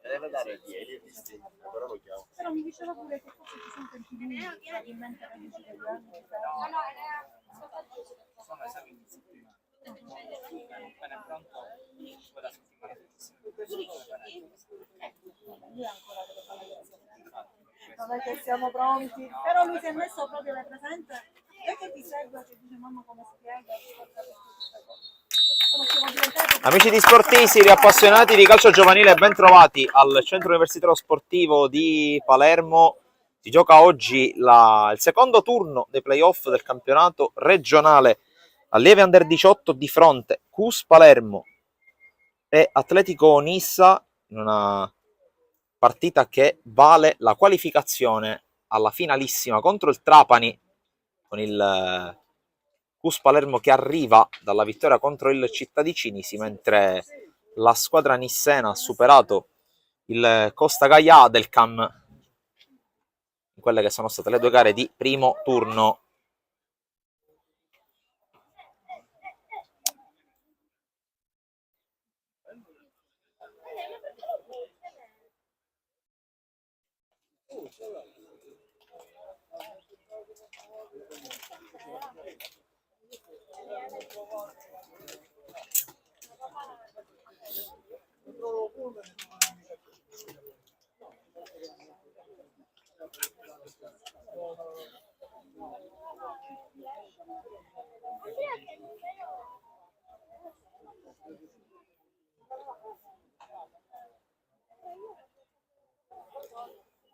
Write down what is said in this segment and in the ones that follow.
Deve dare il piede, però lo chiamo. Però mi diceva pure che forse ci sono tanti lui, probabilmente la dice degli anni. Sono esami di disciplina. Appena pronto, quella settimana Lui ancora deve fare la lezione. Non è che siamo pronti, però lui si è messo proprio da presente e che ti segue, che dice mamma come spiega. Amici di Sportissimi, appassionati di calcio giovanile, ben trovati al Centro Universitario Sportivo di Palermo. Si gioca oggi il secondo turno dei playoff del campionato regionale allievi under 18 di fronte CUS Palermo e Atletico Nissa, in una partita che vale la qualificazione alla finalissima contro il Trapani, con il CUS Palermo che arriva dalla vittoria contro il Cittadicinisi, mentre la squadra nissena ha superato il Costa Gaia Adelcam in quelle che sono state le due gare di primo turno.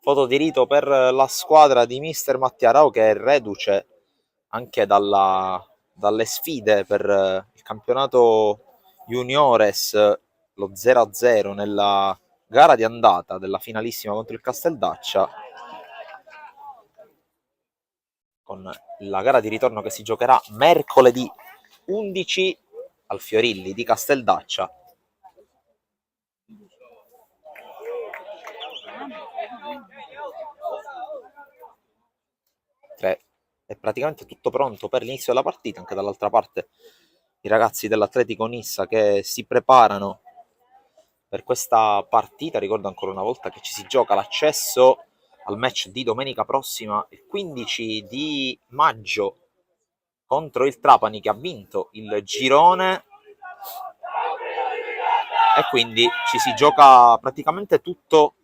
Foto di rito per la squadra di mister Mattia Rao, che è reduce anche dalle sfide per il campionato juniores, lo 0-0 nella gara di andata della finalissima contro il Casteldaccia, con la gara di ritorno che si giocherà mercoledì 11 al Fiorilli di Casteldaccia. È praticamente tutto pronto per l'inizio della partita, anche dall'altra parte i ragazzi dell'Atletico Nissa che si preparano per questa partita. Ricordo ancora una volta che ci si gioca l'accesso al match di domenica prossima, il 15 di maggio, contro il Trapani, che ha vinto il girone, e quindi ci si gioca praticamente tutto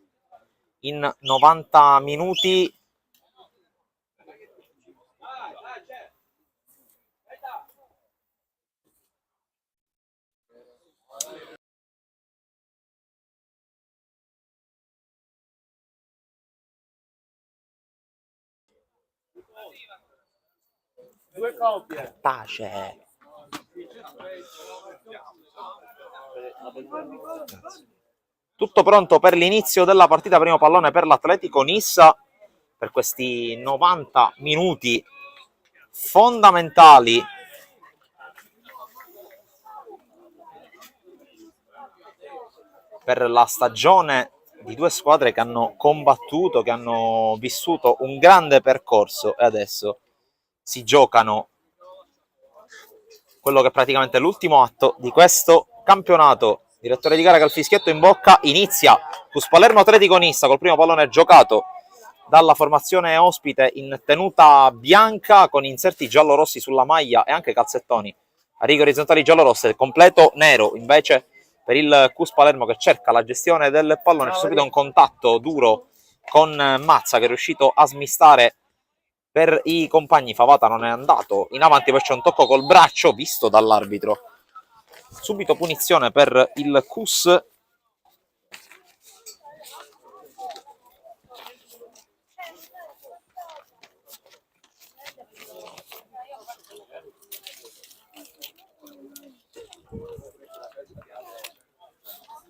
in 90 minuti. Due coppie. Cartacee. Tutto pronto per l'inizio della partita, primo pallone per l'Atletico Nissa, per questi 90 minuti fondamentali per la stagione di due squadre che hanno combattuto, che hanno vissuto un grande percorso, e adesso si giocano quello che è praticamente l'ultimo atto di questo campionato. Direttore di gara che ha il fischietto in bocca, inizia CUS Palermo Atletico Nissa col primo pallone giocato dalla formazione ospite in tenuta bianca, con inserti giallorossi sulla maglia e anche calzettoni a righe orizzontali giallorosse, completo nero invece per il CUS Palermo, che cerca la gestione del pallone. C'è subito un contatto duro con Mazza, che è riuscito a smistare per i compagni. Favata non è andato in avanti, poi c'è un tocco col braccio visto dall'arbitro. Subito punizione per il CUS.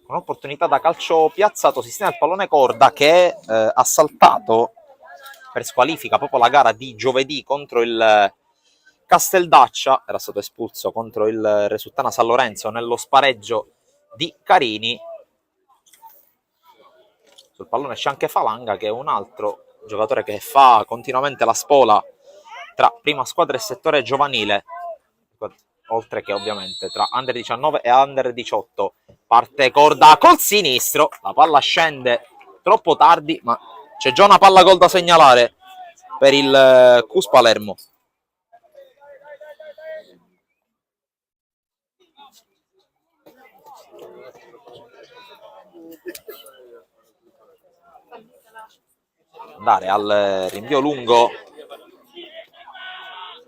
Un'opportunità da calcio piazzato, sistema il pallone Corda, che ha saltato per squalifica proprio la gara di giovedì contro il Casteldaccia. Era stato espulso contro il Resuttana San Lorenzo nello spareggio di Carini. Sul pallone c'è anche Falanga, che è un altro giocatore che fa continuamente la spola tra prima squadra e settore giovanile, oltre che ovviamente tra under 19 e under 18. Parte Corda col sinistro, la palla scende troppo tardi, ma c'è già una palla gol da segnalare per il CUS Palermo. Andare al rinvio lungo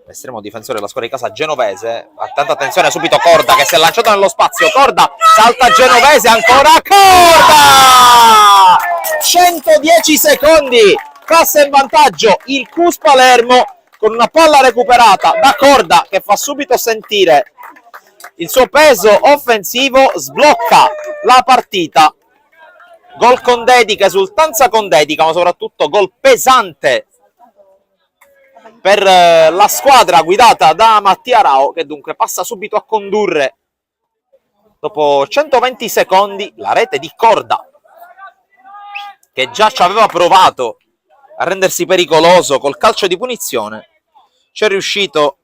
l'estremo difensore della squadra di casa genovese. Attenta attenzione, subito Corda che si è lanciato nello spazio. Corda salta Genovese, ancora Corda, 110 secondi, passa in vantaggio il CUS Palermo con una palla recuperata da Corda che fa subito sentire il suo peso offensivo, sblocca la partita. Gol con dedica, esultanza con dedica, ma soprattutto gol pesante per la squadra guidata da Mattia Rao, che dunque passa subito a condurre dopo 120 secondi. La rete di Corda, che già ci aveva provato a rendersi pericoloso col calcio di punizione, ci è riuscito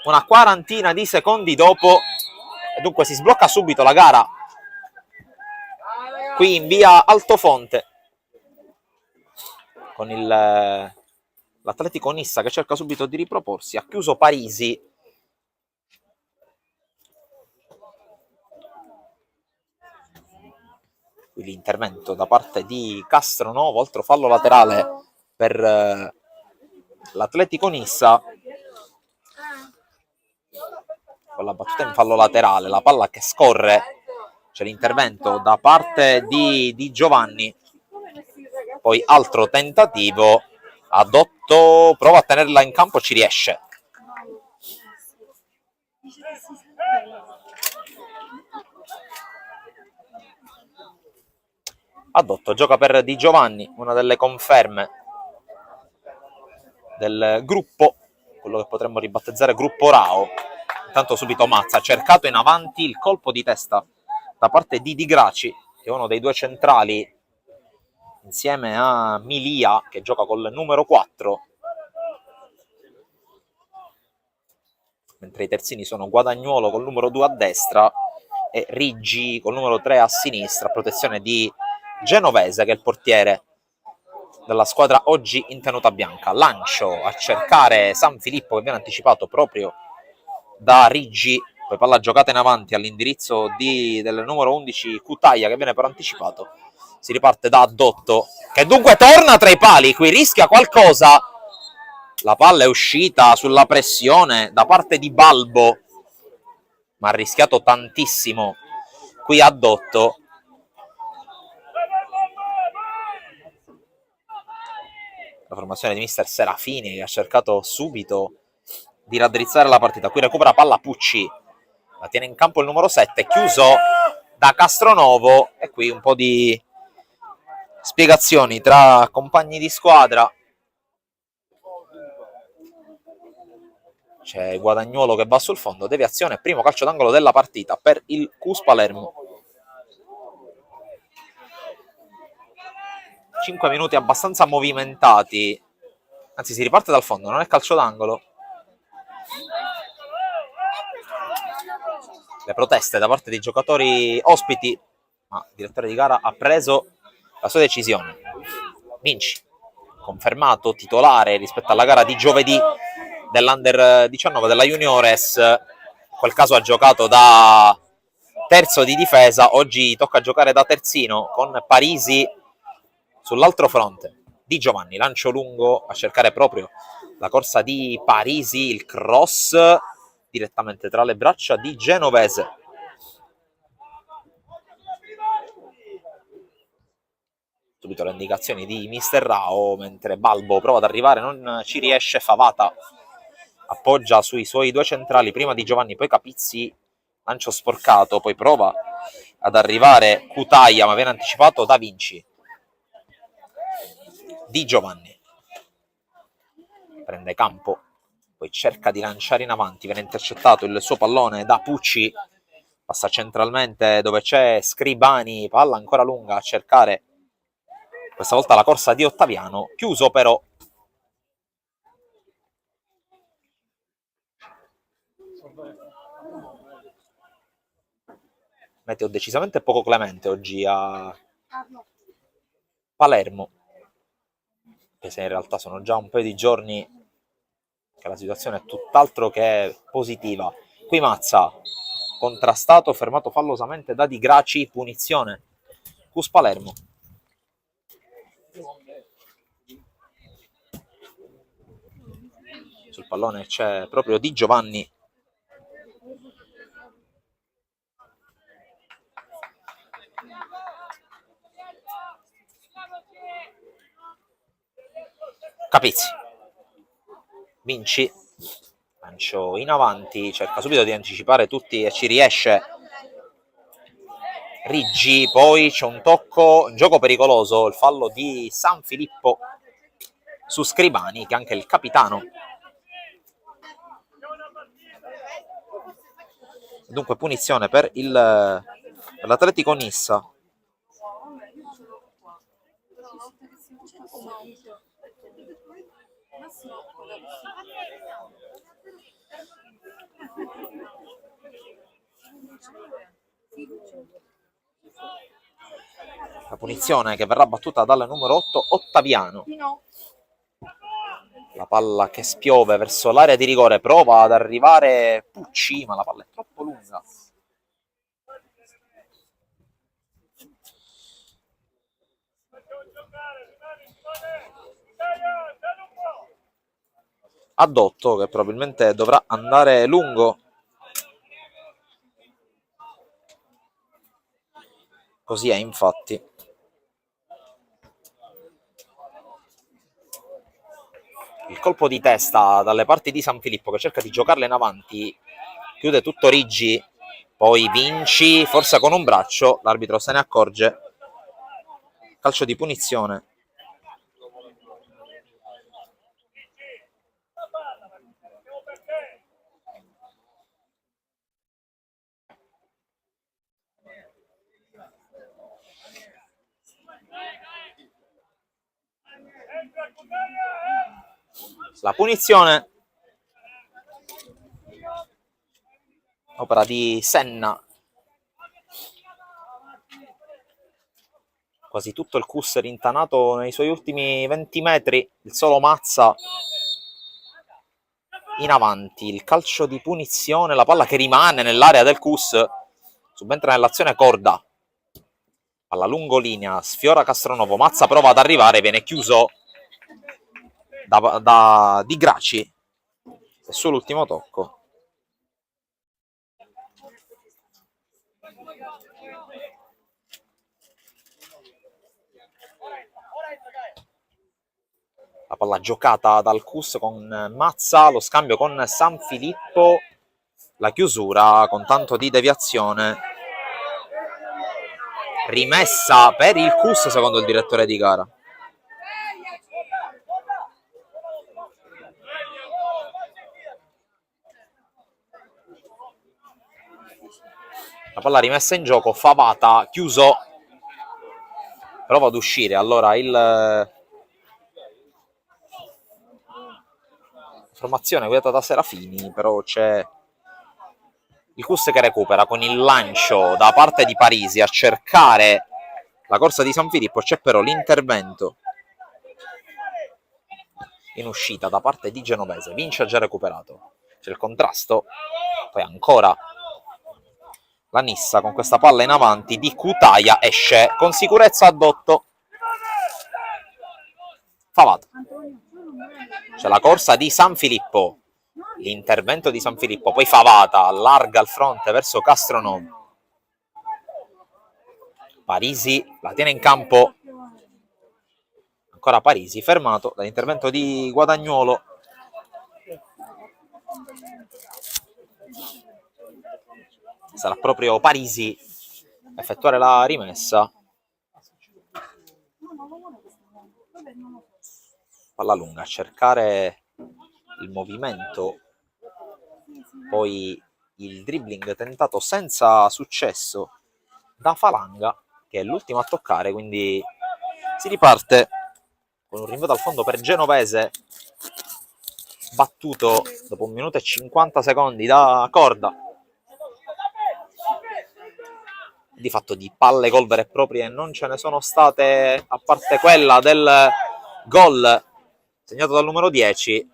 una quarantina di secondi dopo e dunque si sblocca subito la gara qui in via Altofonte con l'Atletico Nissa che cerca subito di riproporsi. Ha chiuso Parisi. Qui l'intervento da parte di Castronovo, altro fallo laterale per l'Atletico Nissa. Con la battuta in fallo laterale, la palla che scorre, c'è l'intervento da parte di Giovanni, poi altro tentativo, Adotto prova a tenerla in campo, ci riesce. Adotto gioca per Di Giovanni, una delle conferme del gruppo, quello che potremmo ribattezzare gruppo Rao. Intanto subito Mazza ha cercato in avanti il colpo di testa da parte di Di Graci, che è uno dei due centrali insieme a Milia, che gioca col numero 4, mentre i terzini sono Guadagnuolo col numero 2 a destra e Riggi col numero 3 a sinistra, a protezione di Genovese, che è il portiere della squadra oggi in tenuta bianca. Lancio a cercare San Filippo, che viene anticipato proprio da Riggi, poi palla giocata in avanti all'indirizzo del numero 11 Cutaia, che viene però anticipato. Si riparte da Adotto, che dunque torna tra i pali, qui rischia qualcosa. La palla è uscita sulla pressione da parte di Balbo, ma ha rischiato tantissimo qui Adotto. La formazione di mister Serafini, che ha cercato subito di raddrizzare la partita. Qui recupera palla Pucci, la tiene in campo il numero 7, chiuso da Castronovo, e qui un po' di spiegazioni tra compagni di squadra. C'è Guadagnuolo che va sul fondo, deviazione, primo calcio d'angolo della partita per il CUS Palermo. 5 minuti abbastanza movimentati, anzi si riparte dal fondo, non è calcio d'angolo. Le proteste da parte dei giocatori ospiti, ma il direttore di gara ha preso la sua decisione. Vinci, confermato titolare rispetto alla gara di giovedì dell'Under 19 della Juniores. In quel caso ha giocato da terzo di difesa, oggi tocca giocare da terzino con Parisi sull'altro fronte. Di Giovanni, lancio lungo a cercare proprio la corsa di Parisi, il cross direttamente tra le braccia di Genovese. Subito le indicazioni di mister Rao, mentre Balbo prova ad arrivare, non ci riesce. Favata appoggia sui suoi due centrali, prima Di Giovanni, poi Capizzi, lancio sporcato, poi prova ad arrivare Cutaia, ma viene anticipato da Vinci. Di Giovanni prende campo, poi cerca di lanciare in avanti, viene intercettato il suo pallone da Pucci, passa centralmente dove c'è Scribani, palla ancora lunga a cercare Questa volta la corsa di Ottaviano, chiuso però. Meteo decisamente poco clemente oggi a Palermo, che se in realtà sono già un paio di giorni che la situazione è tutt'altro che positiva. Qui Mazza, contrastato, fermato fallosamente da Di Graci, punizione. Cus Palermo. Sul pallone c'è proprio Di Giovanni. Capizzi. Vinci. Lancio in avanti, cerca subito di anticipare tutti e ci riesce. Riggi, poi c'è un tocco, un gioco pericoloso, il fallo di San Filippo su Scribani, che è anche il capitano. Dunque punizione per l'Atletico Nissa. La punizione che verrà battuta dal numero 8 Ottaviano. La palla che spiove verso l'area di rigore, prova ad arrivare Pucci, ma la palla è troppo lunga. Addotto, che probabilmente dovrà andare lungo. Così è, infatti. Il colpo di testa dalle parti di San Filippo, che cerca di giocarla in avanti, chiude tutto Riggi, poi Vinci, forse con un braccio, l'arbitro se ne accorge. Calcio di punizione. La punizione, opera di Senna. Quasi tutto il Cus rintanato nei suoi ultimi 20 metri, il solo Mazza in avanti. Il calcio di punizione, la palla che rimane nell'area del Cus, subentra nell'azione Corda. Alla lungolinea, sfiora Castronovo, Mazza prova ad arrivare, viene chiuso da Di Graci. È sull'ultimo tocco. La palla giocata dal Cus con Mazza, lo scambio con San Filippo, la chiusura con tanto di deviazione. Rimessa per il Cus secondo il direttore di gara. La palla rimessa in gioco, Favata, chiuso, prova ad uscire, allora formazione guidata da Serafini, però c'è il Cus che recupera con il lancio da parte di Parisi a cercare la corsa di San Filippo, c'è però l'intervento in uscita da parte di Genovese. Vince ha già recuperato, c'è il contrasto, poi ancora la Nissa con questa palla in avanti di Cutaia, esce con sicurezza Addotto. Favata, c'è la corsa di San Filippo, l'intervento di San Filippo, poi Favata allarga il fronte verso Castronovo. Parisi la tiene in campo, ancora Parisi fermato dall'intervento di Guadagnuolo. Sarà proprio Parisi a effettuare la rimessa. Palla lunga, a cercare il movimento, poi il dribbling tentato senza successo da Falanga, che è l'ultimo a toccare, quindi Si riparte con un rinvio dal fondo per Genovese, battuto dopo 1 minuto e 50 secondi da Corda. Di fatto di palle gol vere e proprie non ce ne sono state, a parte quella del gol segnato dal numero 10.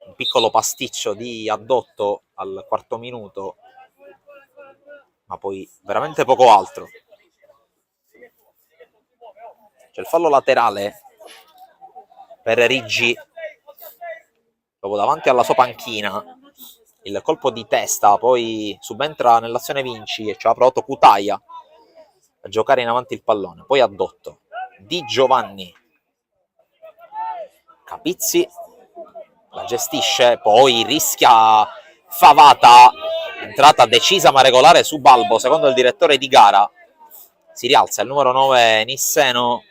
Un piccolo pasticcio di Addotto al 4° minuto, ma poi veramente poco altro. C'è il fallo laterale per Riggi, proprio davanti alla sua panchina. Il colpo di testa, poi subentra nell'azione Vinci e ci ha provato Cutaia a giocare in avanti il pallone. Poi Addotto, Di Giovanni, Capizzi la gestisce, poi rischia Favata, entrata decisa ma regolare su Balbo, secondo il direttore di gara. Si rialza il numero 9 Nisseno.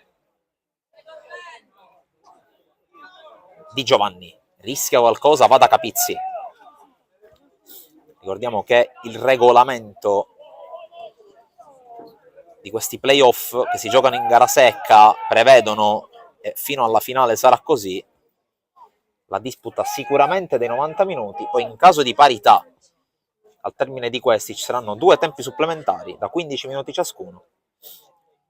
Di Giovanni rischia qualcosa, va da Capizzi. Ricordiamo che il regolamento di questi playoff che si giocano in gara secca prevedono, e fino alla finale sarà così, la disputa sicuramente dei 90 minuti, poi in caso di parità, al termine di questi ci saranno 2 tempi supplementari da 15 minuti ciascuno,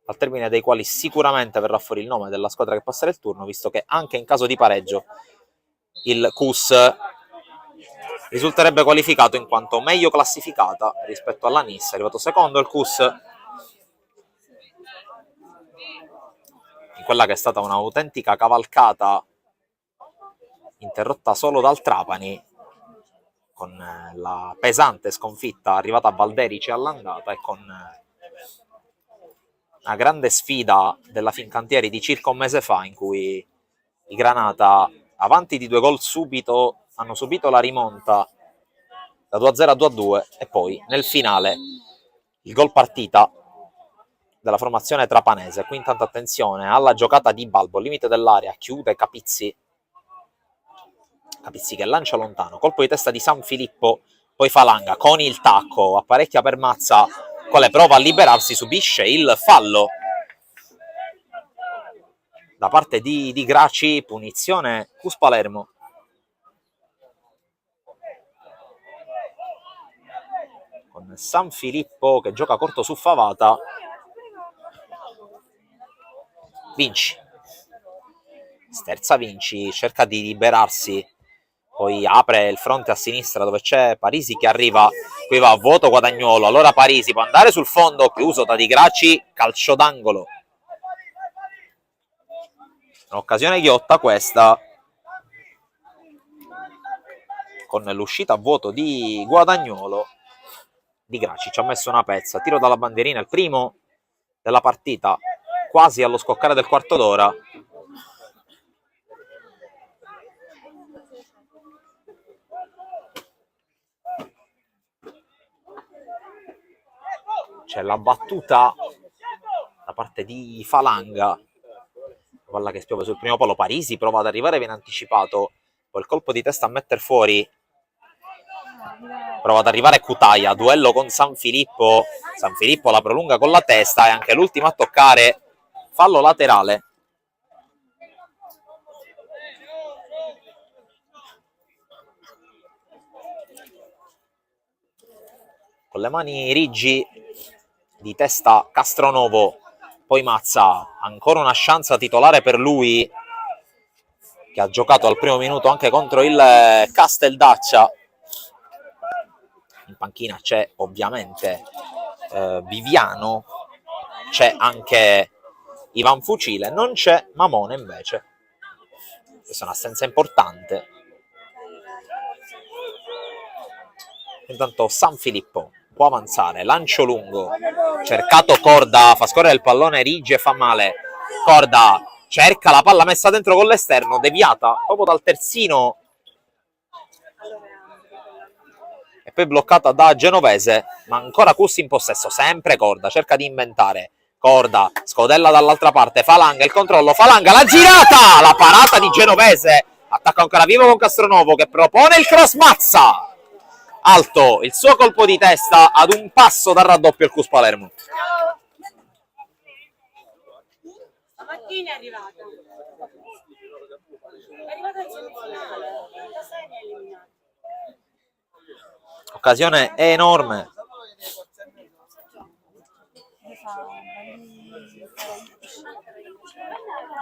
al termine dei quali sicuramente verrà fuori il nome della squadra che passerà il turno, visto che anche in caso di pareggio il CUS risulterebbe qualificato in quanto meglio classificata rispetto alla NIS. È arrivato secondo il CUS in quella che è stata un'autentica cavalcata interrotta solo dal Trapani, con la pesante sconfitta arrivata a Valderice all'andata e con una grande sfida della Fincantieri di circa un mese fa, in cui i Granata, avanti di 2 gol subito, hanno subito la rimonta da 2-0 a 2-2 e poi nel finale il gol partita della formazione trapanese. Qui intanto attenzione alla giocata di Balbo, limite dell'area, chiude Capizzi che lancia lontano, colpo di testa di San Filippo, poi Falanga con il tacco, apparecchia per Mazza, quale prova a liberarsi, subisce il fallo da parte di Graci, punizione CUS Palermo. Con San Filippo che gioca corto su Favata. Vinci sterza Vinci, cerca di liberarsi, poi apre il fronte a sinistra dove c'è Parisi che arriva, qui va a vuoto Guadagnuolo, allora Parisi può andare sul fondo, chiuso da Di Graci, calcio d'angolo. Un'occasione ghiotta questa, con l'uscita a vuoto di Guadagnuolo. Di Graci ci ha messo una pezza, tiro dalla bandierina, il primo della partita, quasi allo scoccare del quarto d'ora. C'è la battuta da parte di Falanga, palla che spiove sul primo palo, Parisi prova ad arrivare, viene anticipato, poi il colpo di testa a mettere fuori, prova ad arrivare Cutaia, duello con San Filippo la prolunga con la testa e anche l'ultimo a toccare, fallo laterale. Con le mani Riggi, di testa Castronovo, poi Mazza, ancora una chance titolare per lui, che ha giocato al primo minuto anche contro il Casteldaccia. In panchina c'è ovviamente Viviano, c'è anche Ivan Fucile, non c'è Mamone invece. Questa è un'assenza importante. Intanto San Filippo può avanzare, lancio lungo, cercato Corda, fa scorrere il pallone Riggi e fa male. Corda cerca la palla messa dentro con l'esterno, deviata proprio dal terzino e poi bloccata da Genovese, ma ancora CUS in possesso, sempre Corda, cerca di inventare. Corda, scodella dall'altra parte, Falanga, il controllo, Falanga, la girata, la parata di Genovese, attacca ancora vivo con Castronovo che propone il cross, Mazza. Alto il suo colpo di testa ad un passo dal raddoppio il CUS Palermo. Chi ne è arrivata? È arrivata in semifinale, la sei ne è eliminata. Occasione enorme.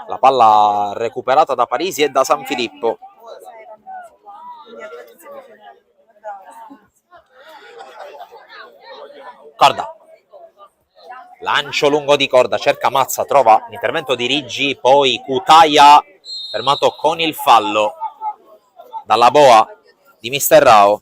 La palla recuperata da Parisi e da San Filippo. Corda. Lancio lungo di Corda, cerca Mazza, trova l'intervento di Riggi, poi Cutaia fermato con il fallo dalla boa di Mister Rao.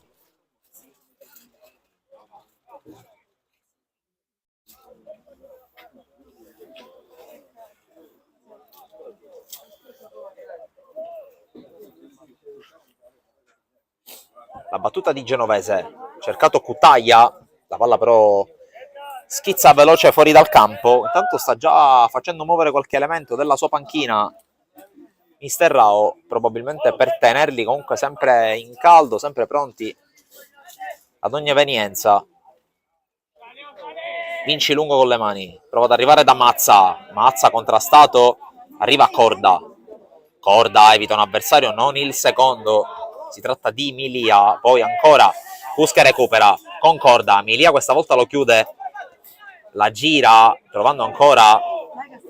La battuta di Genovese, cercato Cutaia, la palla però schizza veloce fuori dal campo. Intanto sta già facendo muovere qualche elemento della sua panchina Mister Rao, probabilmente per tenerli comunque sempre in caldo, sempre pronti ad ogni evenienza. Vinci lungo con le mani, prova ad arrivare da Mazza, Mazza contrastato, arriva a Corda. Corda evita un avversario, non il secondo, si tratta di Milia, poi ancora Cus che recupera con Corda, Milia questa volta lo chiude, la gira, trovando ancora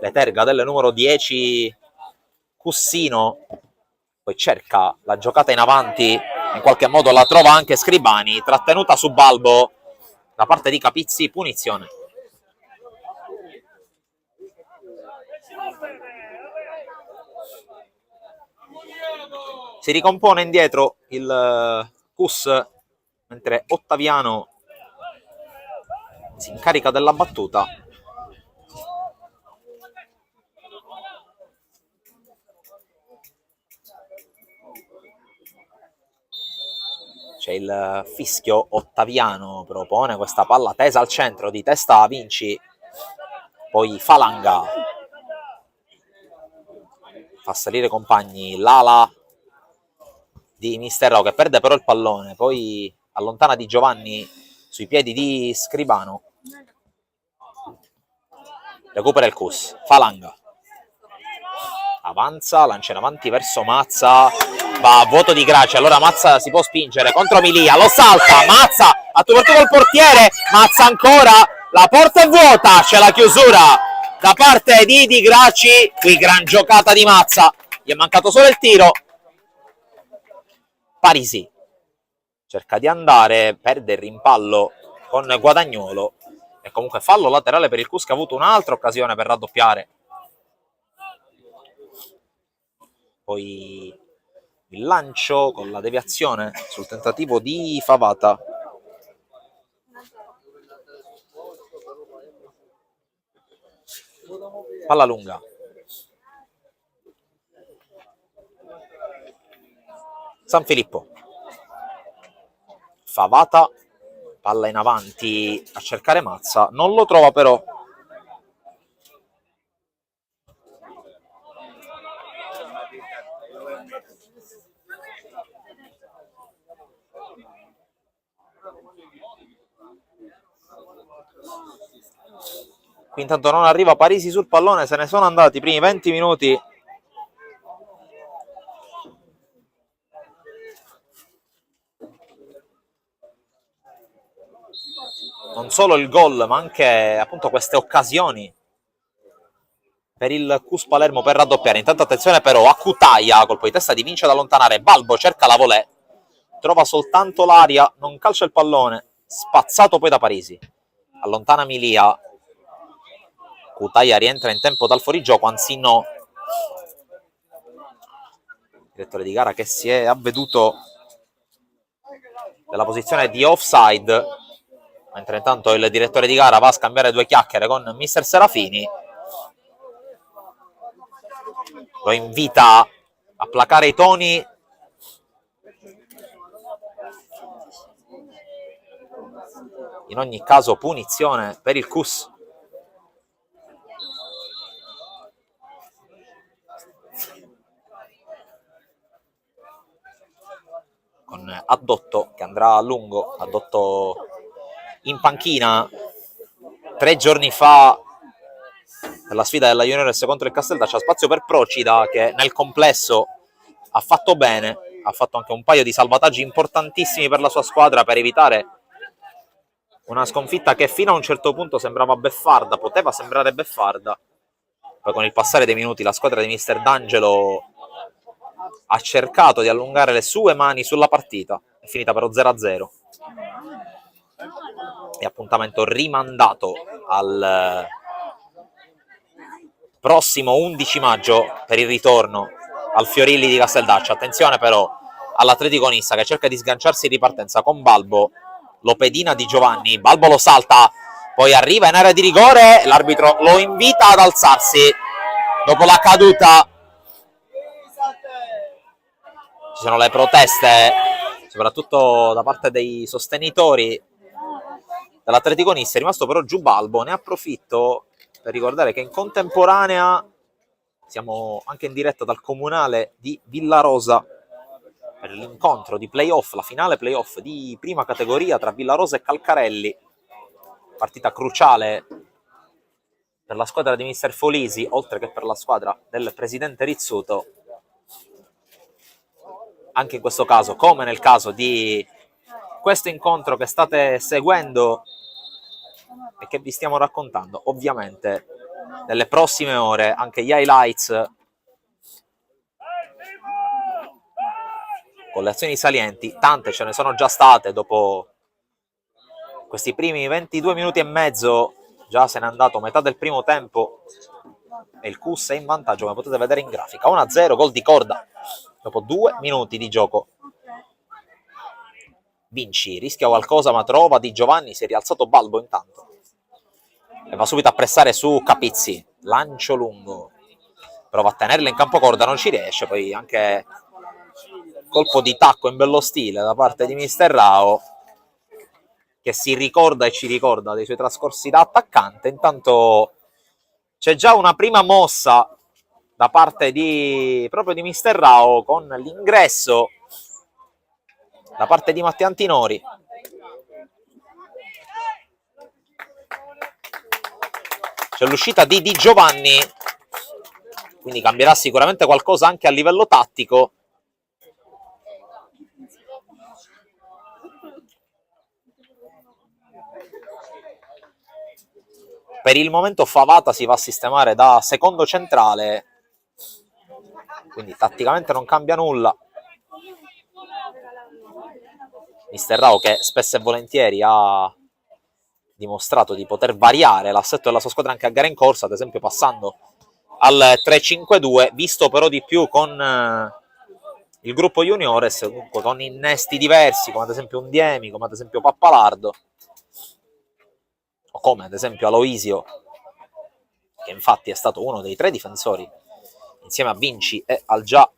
le terga del numero 10 Cussino, poi cerca la giocata in avanti, in qualche modo la trova anche Scribani, trattenuta su Balbo da parte di Capizzi, punizione. Si ricompone indietro il Cus, mentre Ottaviano si incarica della battuta. C'è il fischio, Ottaviano propone questa palla tesa al centro, di testa Vinci, poi Falanga fa salire compagni, l'ala di Mister Rao che perde però il pallone, poi allontana Di Giovanni sui piedi di Scribano, recupera il Cus, Falanga avanza, lancia in avanti verso Mazza, va a vuoto di Gracia, allora Mazza si può spingere contro Milia, lo salta, Mazza ha trovato il portiere, Mazza ancora, la porta è vuota, c'è la chiusura da parte di Graci, qui gran giocata di Mazza, gli è mancato solo il tiro. Parisi cerca di andare, perde il rimpallo con Guadagnolo e comunque fallo laterale per il Cus che ha avuto un'altra occasione per raddoppiare. Poi il lancio con la deviazione sul tentativo di Favata. Palla lunga. San Filippo. Favata, palla in avanti a cercare Mazza, non lo trova però. Qui intanto non arriva Parisi sul pallone, se ne sono andati i primi 20 minuti. Non solo il gol, ma anche appunto queste occasioni per il Cus Palermo per raddoppiare. Intanto attenzione però a Cutaia, colpo di testa di Vince ad allontanare, Balbo cerca la volée, trova soltanto l'aria, non calcia il pallone, spazzato poi da Parisi. Allontana Milia, Cutaia rientra in tempo dal fuorigioco, anzi no. Direttore di gara che si è avveduto della posizione di offside, mentre intanto il direttore di gara va a scambiare due chiacchiere con Mister Serafini. Lo invita a placare i toni. In ogni caso punizione per il Cus. Con Addotto che andrà a lungo, Addotto in panchina 3 giorni fa nella sfida della Juniores contro il Casteldaccia. Spazio per Procida, che nel complesso ha fatto bene, ha fatto anche un paio di salvataggi importantissimi per la sua squadra per evitare una sconfitta che fino a un certo punto sembrava beffarda, poteva sembrare beffarda. Poi con il passare dei minuti la squadra di Mister D'Angelo ha cercato di allungare le sue mani sulla partita, è finita però 0-0. E appuntamento rimandato al prossimo 11 maggio per il ritorno al Fiorilli di Casteldaccia. Attenzione però all'Atletico Nissa che cerca di sganciarsi in ripartenza con Balbo, lo pedina di Giovanni, Balbo lo salta, poi arriva in area di rigore, l'arbitro lo invita ad alzarsi dopo la caduta. Ci sono le proteste soprattutto da parte dei sostenitori dell'Atletico Nissa. È rimasto però giù Balbo, ne approfitto per ricordare che in contemporanea siamo anche in diretta dal comunale di Villarosa per l'incontro di playoff, la finale playoff di prima categoria tra Villarosa e Calcarelli, partita cruciale per la squadra di Mister Folisi, oltre che per la squadra del presidente Rizzuto. Anche in questo caso, come nel caso di questo incontro che state seguendo e che vi stiamo raccontando, ovviamente nelle prossime ore anche gli highlights con le azioni salienti, tante ce ne sono già state dopo questi primi 22 minuti e mezzo, già se n'è andato metà del primo tempo e il CUS è in vantaggio, come potete vedere in grafica, 1-0, gol di Corda dopo 2 minuti di gioco. Vinci rischia qualcosa ma trova Di Giovanni, si è rialzato Balbo intanto e va subito a pressare su Capizzi, lancio lungo, prova a tenerla in campo Corda, non ci riesce, poi anche colpo di tacco in bello stile da parte di Mister Rao, che si ricorda e ci ricorda dei suoi trascorsi da attaccante. Intanto c'è già una prima mossa da parte proprio di Mister Rao con l'ingresso da parte di Matteo Antinori. C'è l'uscita di Di Giovanni, quindi cambierà sicuramente qualcosa anche a livello tattico. Per il momento Favata si va a sistemare da secondo centrale, quindi tatticamente non cambia nulla. Mister Rao, che spesso e volentieri ha dimostrato di poter variare l'assetto della sua squadra anche a gare in corsa, ad esempio passando al 3-5-2, visto però di più con il gruppo Juniores, comunque con innesti diversi, come ad esempio Undiemi, come ad esempio Pappalardo, o come ad esempio Aloisio, che infatti è stato uno dei 3 difensori insieme a Vinci e al già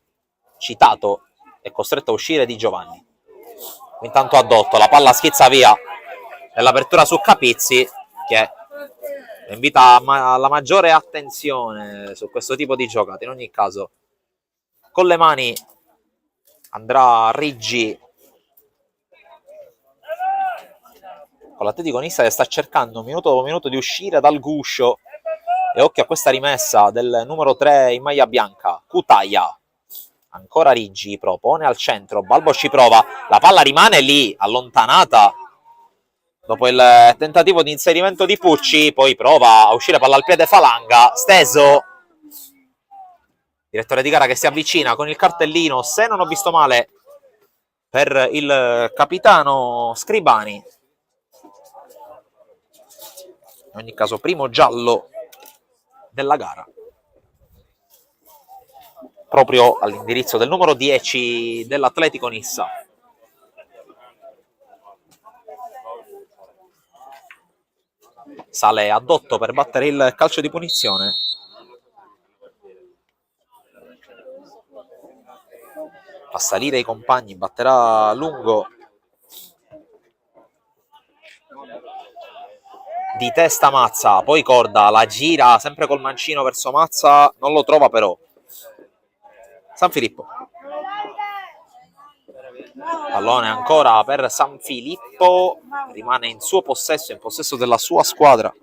citato e costretto a uscire Di Giovanni. Intanto Addotto, la palla schizza via nell'apertura su Capizzi, che invita alla maggiore attenzione su questo tipo di giocate. In ogni caso con le mani andrà Riggi con l'Atletico Nissa che sta cercando minuto dopo minuto di uscire dal guscio, e occhio a questa rimessa del numero 3 in maglia bianca, Cutaia. Ancora Riggi, propone al centro, Balbo ci prova, la palla rimane lì, allontanata dopo il tentativo di inserimento di Pucci, poi prova a uscire palla al piede Falanga, steso, direttore di gara che si avvicina con il cartellino, se non ho visto male, per il capitano Scribani. In ogni caso primo giallo della gara, proprio all'indirizzo del numero 10 dell'Atletico Nissa. Sale Addotto per battere il calcio di punizione. Fa salire i compagni, batterà lungo. Di testa Mazza, poi Corda, la gira sempre col mancino verso Mazza, non lo trova però. San Filippo. Pallone ancora per San Filippo, rimane in suo possesso, in possesso della sua squadra.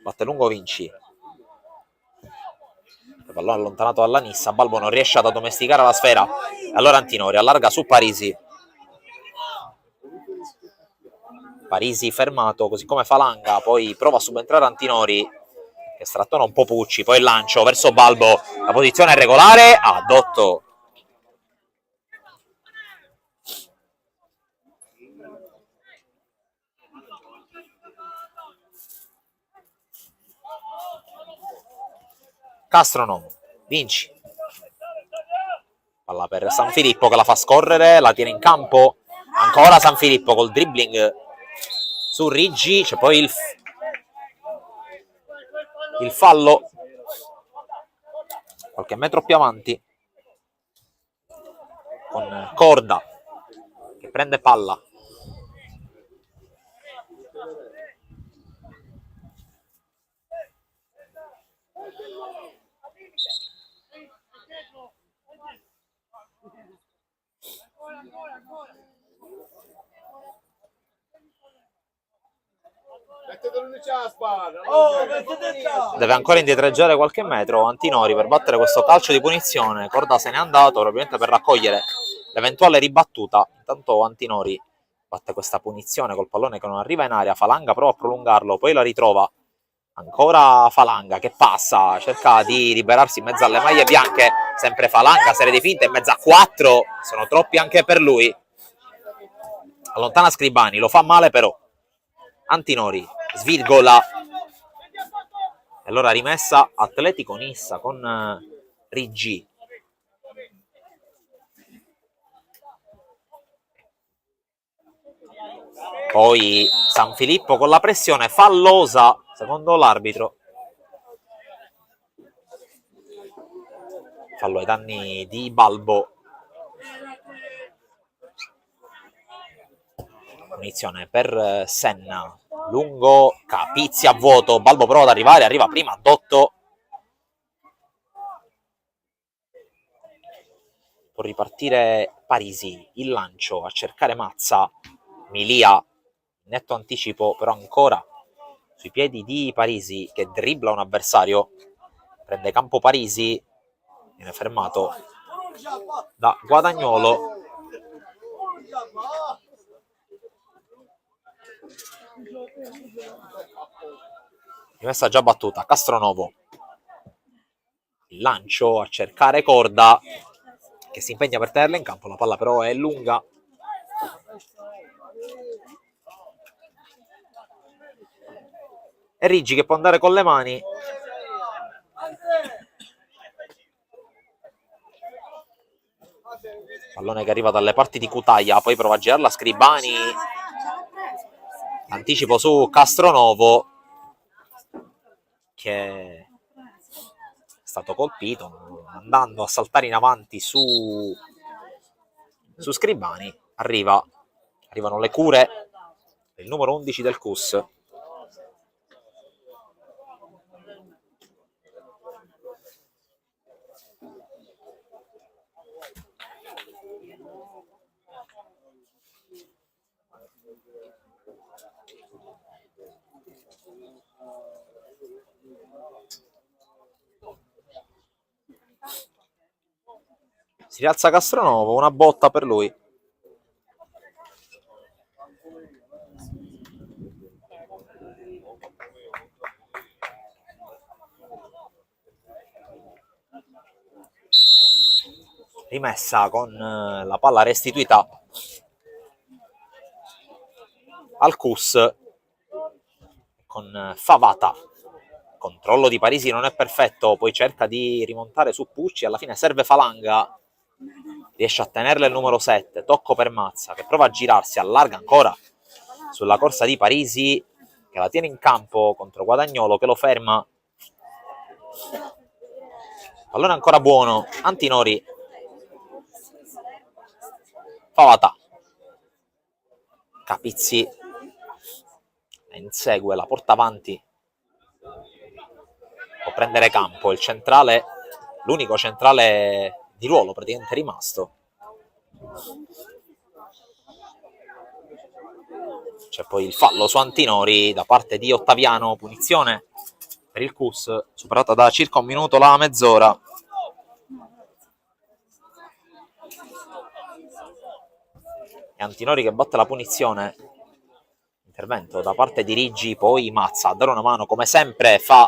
batte lungo Vinci. Il pallone allontanato dalla Nissa, Balbo non riesce ad addomesticare la sfera. Allora Antinori allarga su Parisi. Parisi fermato, così come Falanga, poi prova a subentrare Antinori, che strattona un po' Pucci, poi il lancio verso Balbo, la posizione è regolare, a dotto. Castronovo, Vinci. Palla per San Filippo che la fa scorrere, la tiene in campo. Ancora San Filippo col dribbling su Riggi, c'è poi il fallo qualche metro più avanti con Corda che prende palla. Deve ancora indietreggiare qualche metro Antinori per battere questo calcio di punizione. Corda se n'è andato probabilmente per raccogliere l'eventuale ribattuta. Intanto Antinori batte questa punizione col pallone che non arriva in aria. Falanga prova a prolungarlo, poi la ritrova. Ancora Falanga che passa, cerca di liberarsi in mezzo alle maglie bianche. Sempre Falanga, serie di finte in mezzo a 4, sono troppi anche per lui. Allontana Scribani, lo fa male però. Antinori svirgola. E allora rimessa Atletico Nissa con Riggi. Poi San Filippo con la pressione fallosa, secondo l'arbitro. Fallo ai danni di Balbo. Punizione per Senna. Lungo, Capizzi a vuoto. Balbo prova ad arrivare, arriva prima a Dotto. Può ripartire Parisi. Il lancio a cercare Mazza. Milia. Netto anticipo, però ancora sui piedi di Parisi che dribbla un avversario. Prende campo Parisi. Viene fermato da Guadagnolo. Rimessa già battuta. Castronovo. Il lancio a cercare Corda che si impegna per tenerla in campo. La palla però è lunga. E Riggi che può andare con le mani. Pallone che arriva dalle parti di Cutaia, poi prova a girarla Scribani. Anticipo su Castronovo che è stato colpito andando a saltare in avanti su Scribani. Arrivano le cure del numero 11 del CUS. Si rialza Castronovo, una botta per lui. Rimessa con la palla restituita al CUS con Favata. Controllo di Parisi non è perfetto, poi cerca di rimontare su Pucci, alla fine serve Falanga. Riesce a tenerla il numero 7, tocco per Mazza che prova a girarsi, allarga ancora sulla corsa di Parisi che la tiene in campo contro Guadagnolo che lo ferma. Pallone ancora buono, Antinori. Favata. Capizzi insegue, la porta avanti. Può prendere campo, il centrale, l'unico centrale di ruolo praticamente rimasto. C'è poi il fallo su Antinori da parte di Ottaviano, punizione per il CUS, superata da circa un minuto la mezz'ora. E Antinori che batte la punizione. Intervento da parte di Riggi, poi Mazza a dare una mano, come sempre fa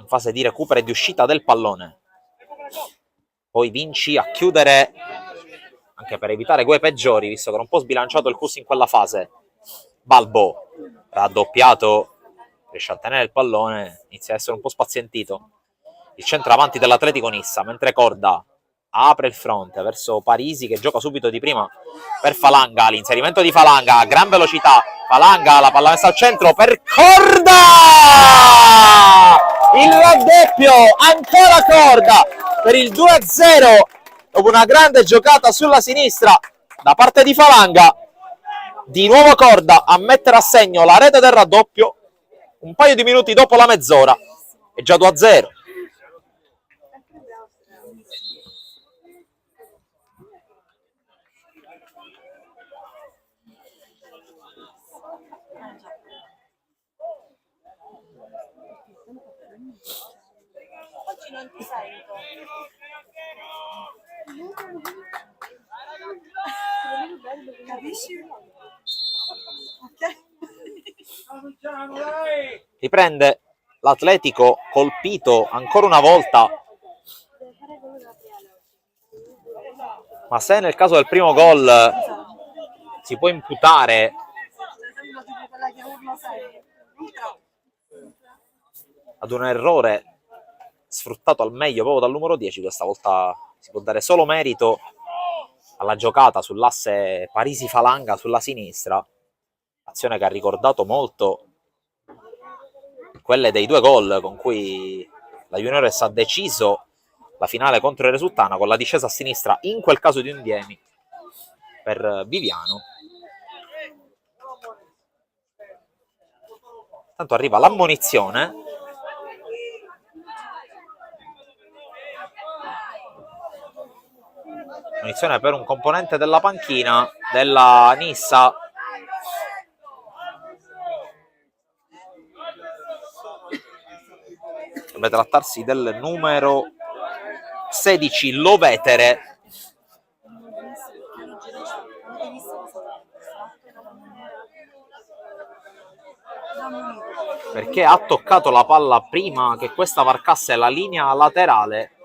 in fase di recupero e di uscita del pallone. Poi Vinci a chiudere, anche per evitare guai peggiori, visto che era un po' sbilanciato il CUS in quella fase. Balbo, raddoppiato, riesce a tenere il pallone, inizia a essere un po' spazientito. Il centravanti dell'Atletico Nissa, mentre Corda apre il fronte verso Parisi che gioca subito di prima per Falanga, l'inserimento di Falanga a gran velocità, Falanga, la palla messa al centro per Corda, il raddoppio, ancora Corda per il 2-0 dopo una grande giocata sulla sinistra da parte di Falanga. Di nuovo Corda a mettere a segno la rete del raddoppio un paio di minuti dopo la mezz'ora, è già 2-0. Oggi non ti sento. Capisci? Ok. Riprende l'Atletico colpito ancora una volta, ma se nel caso del primo gol si può imputare ad un errore sfruttato al meglio proprio dal numero 10, questa volta si può dare solo merito alla giocata sull'asse Parisi-Falanga sulla sinistra, azione che ha ricordato molto quelle dei 2 gol con cui la Juniores ha deciso la finale contro il Resultana, con la discesa a sinistra in quel caso di Undiemi per Viviano. Tanto arriva l'ammonizione. Ammonizione per un componente della panchina della Nissa. Dovrebbe trattarsi del numero 16 Lovetere. Perché ha toccato la palla prima che questa varcasse la linea laterale.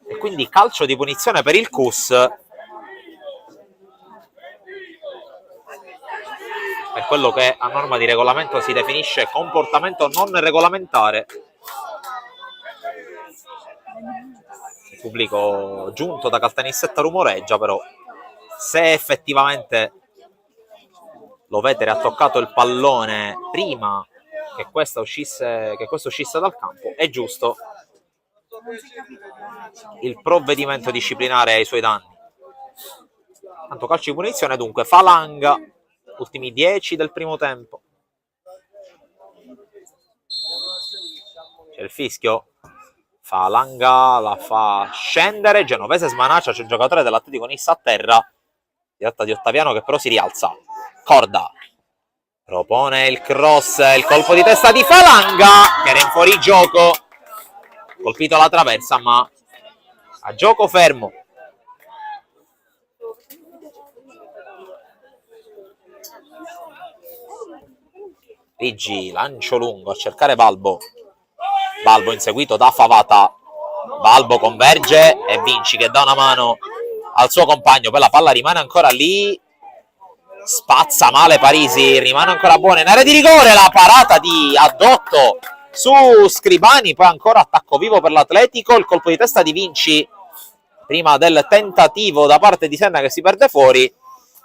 E quindi calcio di punizione per il CUS. Per quello che a norma di regolamento si definisce comportamento non regolamentare. Il pubblico giunto da Caltanissetta rumoreggia, però se effettivamente Lovetere ha toccato il pallone prima che questo uscisse dal campo, è giusto il provvedimento disciplinare ai suoi danni. Tanto calcio di punizione, dunque Falanga, ultimi 10 del primo tempo. C'è il fischio, Falanga la fa scendere, Genovese smanaccia, c'è il giocatore dell'Atletico Nissa a terra, si tratta di Ottaviano che però si rialza. Corda propone il cross, il colpo di testa di Falanga che era in fuorigioco, colpito alla traversa ma a gioco fermo. Riggi, lancio lungo a cercare Balbo, Balbo inseguito da Favata, Balbo converge e Vinci che dà una mano al suo compagno, poi la palla rimane ancora lì, spazza male Parisi, rimane ancora buona in area di rigore, la parata di Addotto su Scribani, poi ancora attacco vivo per l'Atletico, il colpo di testa di Vinci prima del tentativo da parte di Senna che si perde fuori.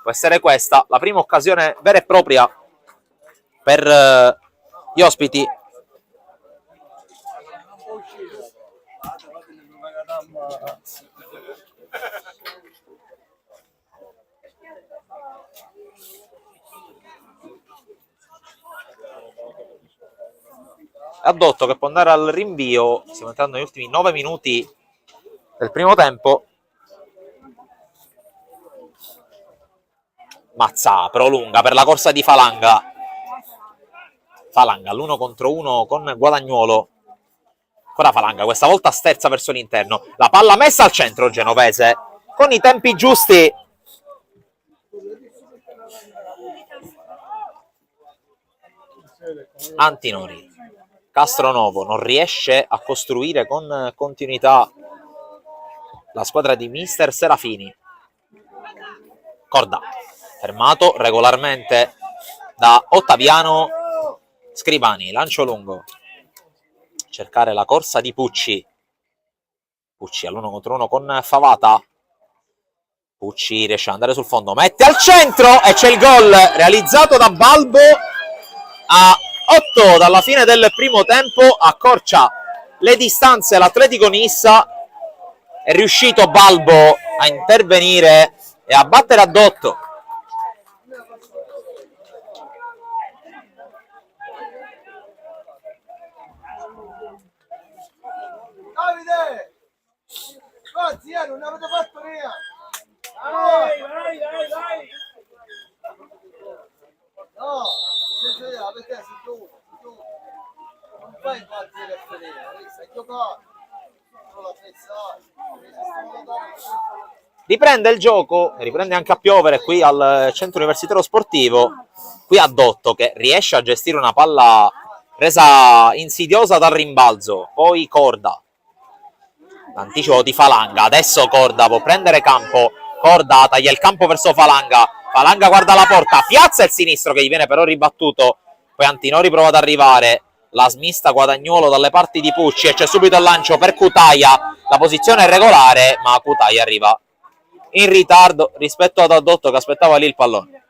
Può essere questa la prima occasione vera e propria per gli ospiti. Addotto che può andare al rinvio, stiamo entrando negli ultimi 9 minuti del primo tempo. Mazza prolunga per la corsa di Falanga, Falanga all'1 contro 1 con Guadagnuolo. Ancora Falanga, questa volta sterza verso l'interno. La palla messa al centro genovese con i tempi giusti. Antinori. Castronovo non riesce a costruire con continuità la squadra di mister Serafini. Corda, fermato regolarmente da Ottaviano Scribani. Lancio lungo. Cercare la corsa di Pucci. Pucci all'1 contro 1 con Favata. Pucci riesce ad andare sul fondo, mette al centro e c'è il gol realizzato da Balbo a 8 dalla fine del primo tempo. Accorcia le distanze l'Atletico Nissa. È riuscito Balbo a intervenire e a battere ad 8. Davide! Guardi, non avete fatto niente! Vai! No, perché si chiude. Non fai quanti referire, stai giocando. Riprende il gioco, riprende anche a piovere qui al centro universitario sportivo. Qui a Dotto che riesce a gestire una palla resa insidiosa dal rimbalzo. Poi Corda. Anticipo di Falanga, adesso Corda può prendere campo. Corda taglia il campo verso Falanga. Falanga guarda la porta, piazza il sinistro che gli viene però ribattuto. Poi Antinori prova ad arrivare. La smista Guadagnuolo dalle parti di Pucci e c'è subito il lancio per Cutaia. La posizione è regolare, ma Cutaia arriva in ritardo rispetto ad Adotto che aspettava lì il pallone.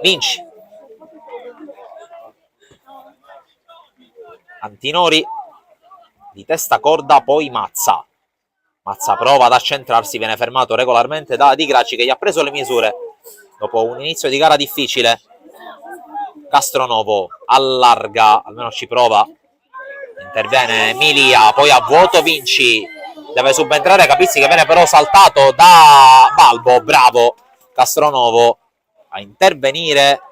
Vinci. Antinori di testa Corda, poi Mazza. Mazza prova ad accentrarsi, viene fermato regolarmente da Di Gracci che gli ha preso le misure dopo un inizio di gara difficile. Castronovo allarga, almeno ci prova, interviene Milia, poi a vuoto Vinci, deve subentrare Capizzi che viene però saltato da Balbo. Bravo Castronovo a intervenire,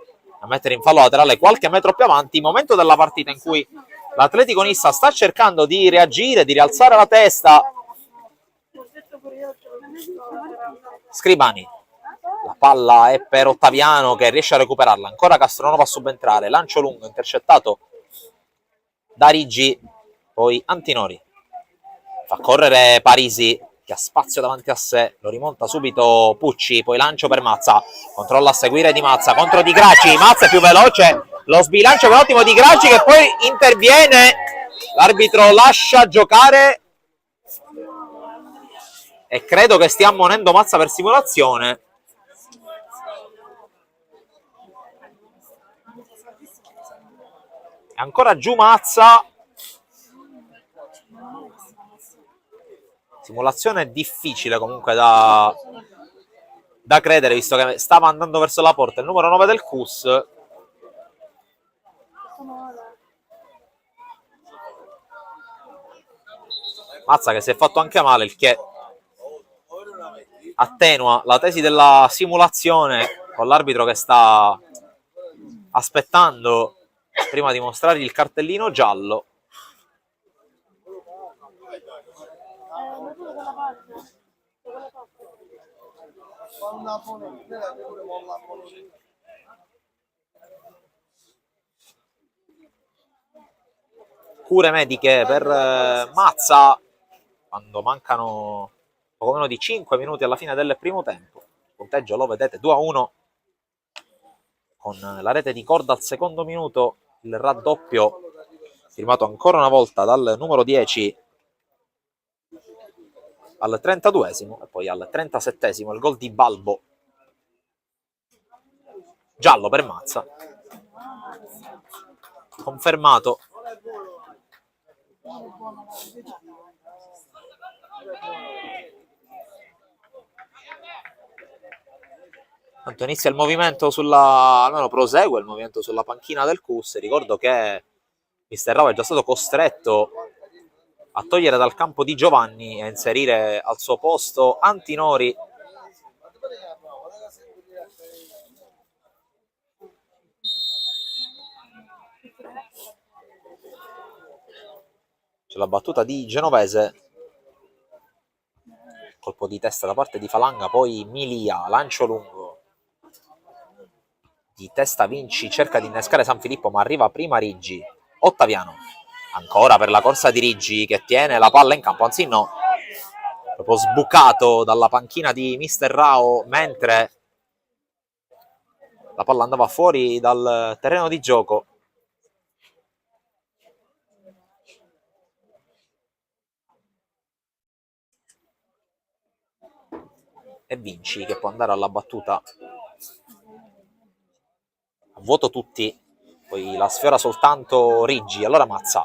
a mettere in fallo laterale qualche metro più avanti. Momento della partita in cui l'Atletico Nissa sta cercando di reagire, di rialzare la testa. Scribani, la palla è per Ottaviano che riesce a recuperarla, ancora Castronovo a subentrare, lancio lungo intercettato da Riggi, poi Antinori fa correre Parisi che ha spazio davanti a sé, lo rimonta subito Pucci, poi lancio per Mazza, controlla a seguire Di Mazza contro Di Gracci, Mazza è più veloce, lo sbilancio per ottimo Di Gracci che poi interviene, l'arbitro lascia giocare e credo che stia ammonendo Mazza per simulazione. È ancora giù Mazza. Simulazione difficile comunque da credere, visto che stava andando verso la porta il numero 9 del CUS. Mazza che si è fatto anche male, il che attenua la tesi della simulazione con l'arbitro che sta aspettando prima di mostrargli il cartellino giallo. Cure mediche per Mazza quando mancano poco meno di 5 minuti alla fine del primo tempo. Il punteggio lo vedete 2-1 con la rete di Corda al secondo minuto, il raddoppio firmato ancora una volta dal numero 10 al 32esimo e poi al 37esimo il gol di Balbo. Giallo per Mazza, confermato. Tanto inizia il movimento almeno prosegue il movimento sulla panchina del CUS. Ricordo che Mister Rao è già stato costretto a togliere dal campo Di Giovanni e a inserire al suo posto Antinori. C'è la battuta di Genovese, colpo di testa da parte di Falanga, poi Milia, lancio lungo, di testa Vinci, cerca di innescare San Filippo ma arriva prima Riggi. Ottaviano, ancora per la corsa di Riggi che tiene la palla in campo, anzi no, proprio sbucato dalla panchina di Mister Rao mentre la palla andava fuori dal terreno di gioco. E Vinci che può andare alla battuta. A vuoto tutti, poi la sfiora soltanto Riggi, allora Mazza.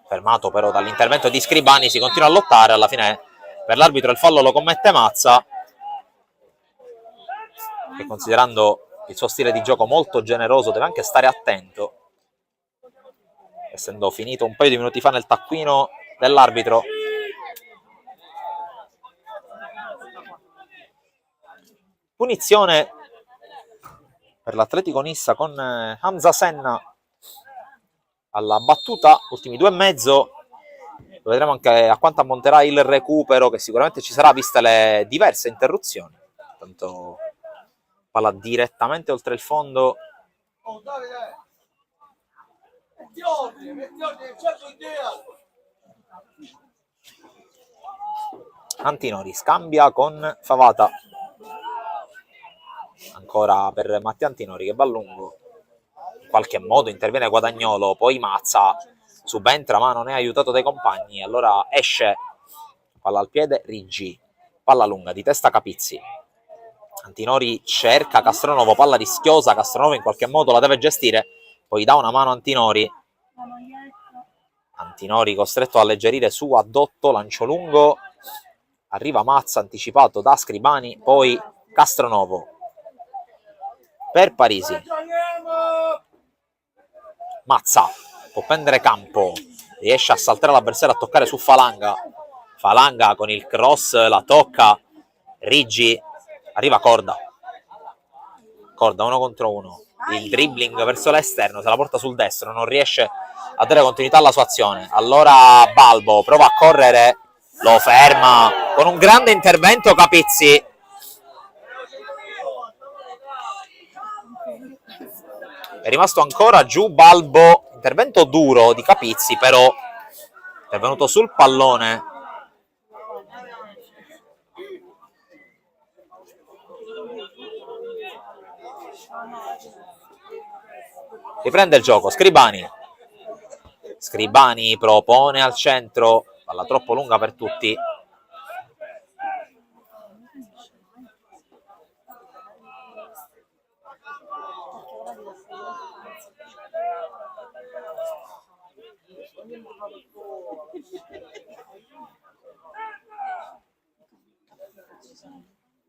Fermato però dall'intervento di Scribani, si continua a lottare, alla fine per l'arbitro il fallo lo commette Mazza, che considerando il suo stile di gioco molto generoso deve anche stare attento, essendo finito un paio di minuti fa nel taccuino dell'arbitro. Punizione per l'Atletico Nissa con Hamza Senna alla battuta, ultimi 2,5. Vedremo anche a quanto ammonterà il recupero, che sicuramente ci sarà viste le diverse interruzioni. Tanto palla direttamente oltre il fondo. Oh Davide, metti ordine, cerco di Antinori scambia con Favata. Ancora per Mattia Antinori che va lungo. In qualche modo interviene Guadagnolo, poi Mazza subentra ma non è aiutato dai compagni, allora esce, palla al piede Riggi, palla lunga di testa Capizzi. Antinori cerca Castronovo, palla rischiosa, Castronovo in qualche modo la deve gestire, poi dà una mano Antinori. Antinori costretto a alleggerire su Addotto, lancio lungo, arriva Mazza anticipato da Scribani, poi Castronovo per Parisi. Mazza può prendere campo, riesce a saltare l'avversario, a toccare su Falanga. Falanga con il cross la tocca, Riggi, arriva Corda. Corda 1 contro 1, il dribbling verso l'esterno, se la porta sul destro, non riesce a dare continuità alla sua azione. Allora Balbo prova a correre, lo ferma con un grande intervento Capizzi. È rimasto ancora giù Balbo, intervento duro di Capizzi, però è venuto sul pallone. Riprende il gioco Scribani. Scribani propone al centro, palla troppo lunga per tutti.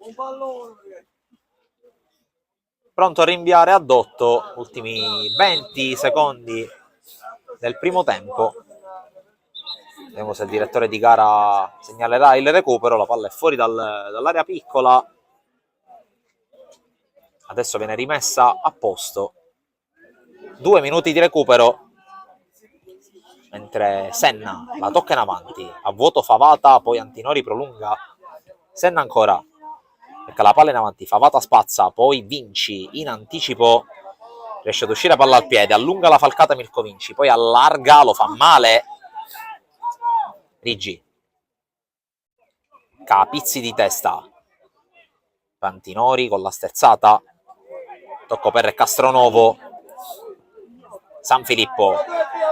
un pallone. Pronto a rinviare Addotto, ultimi 20 secondi del primo tempo. Vediamo se il direttore di gara segnalerà il recupero, la palla è fuori dall'area piccola. Adesso viene rimessa a posto. 2 minuti di recupero, mentre Senna la tocca in avanti, a vuoto Favata, poi Antinori prolunga, Senna ancora, perché la palla in avanti, Favata spazza, poi Vinci in anticipo, riesce ad uscire palla al piede, allunga la falcata Mirko Vinci, poi allarga, lo fa male, Riggi, Capizzi di testa, Antinori con la sterzata, tocco per Castronovo, San Filippo,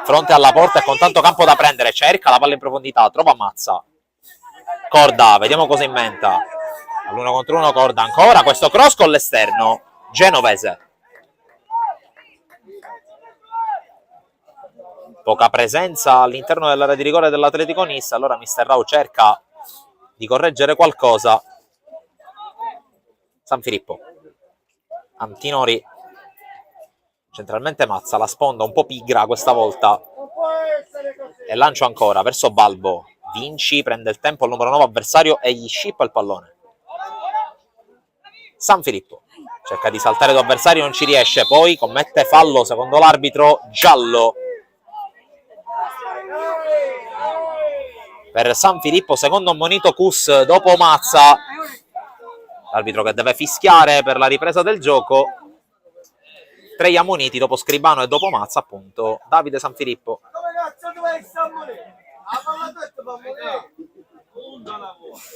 fronte alla porta e con tanto campo da prendere, cerca la palla in profondità, trova Mazza, Corda, vediamo cosa inventa, all'1 contro 1 Corda, ancora questo cross con l'esterno, Genovese. Poca presenza all'interno dell'area di rigore dell'Atletico Nissa, allora Mister Rao cerca di correggere qualcosa. San Filippo, Antinori, centralmente Mazza, la sponda un po' pigra questa volta, e lancio ancora verso Balbo, Vinci prende il tempo al numero 9 avversario e gli scippa il pallone. San Filippo cerca di saltare l'avversario, non ci riesce, poi commette fallo secondo l'arbitro, giallo. per San Filippo, secondo ammonito Cus dopo Mazza, l'arbitro che deve fischiare per la ripresa del gioco. 3 gli ammoniti dopo Scribano e dopo Mazza, appunto Davide San Filippo. Come cazzo dove sta morendo? La palla testa va a morire. Punta la voce.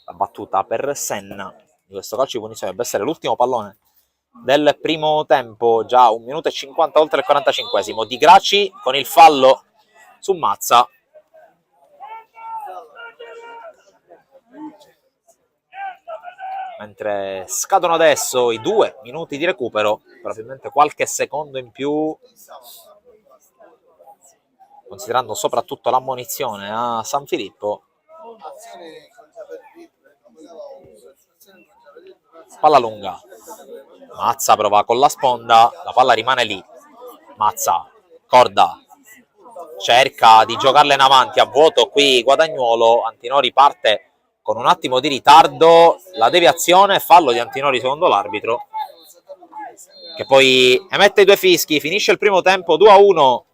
La battuta per Senna di questo calcio di punizione dovrebbe essere l'ultimo pallone del primo tempo, già 1 minuto e 50 oltre il 45esimo. Di Graci con il fallo su Mazza. Mentre scadono adesso i 2 minuti di recupero, probabilmente qualche secondo in più, considerando soprattutto l'ammonizione a San Filippo. Palla lunga, Mazza prova con la sponda, la palla rimane lì. Mazza, Corda, cerca di giocarla in avanti a vuoto qui Guadagnuolo. Antinori parte con un attimo di ritardo, la deviazione, fallo di Antinori secondo l'arbitro, che poi emette i 2 fischi. Finisce il primo tempo 2-1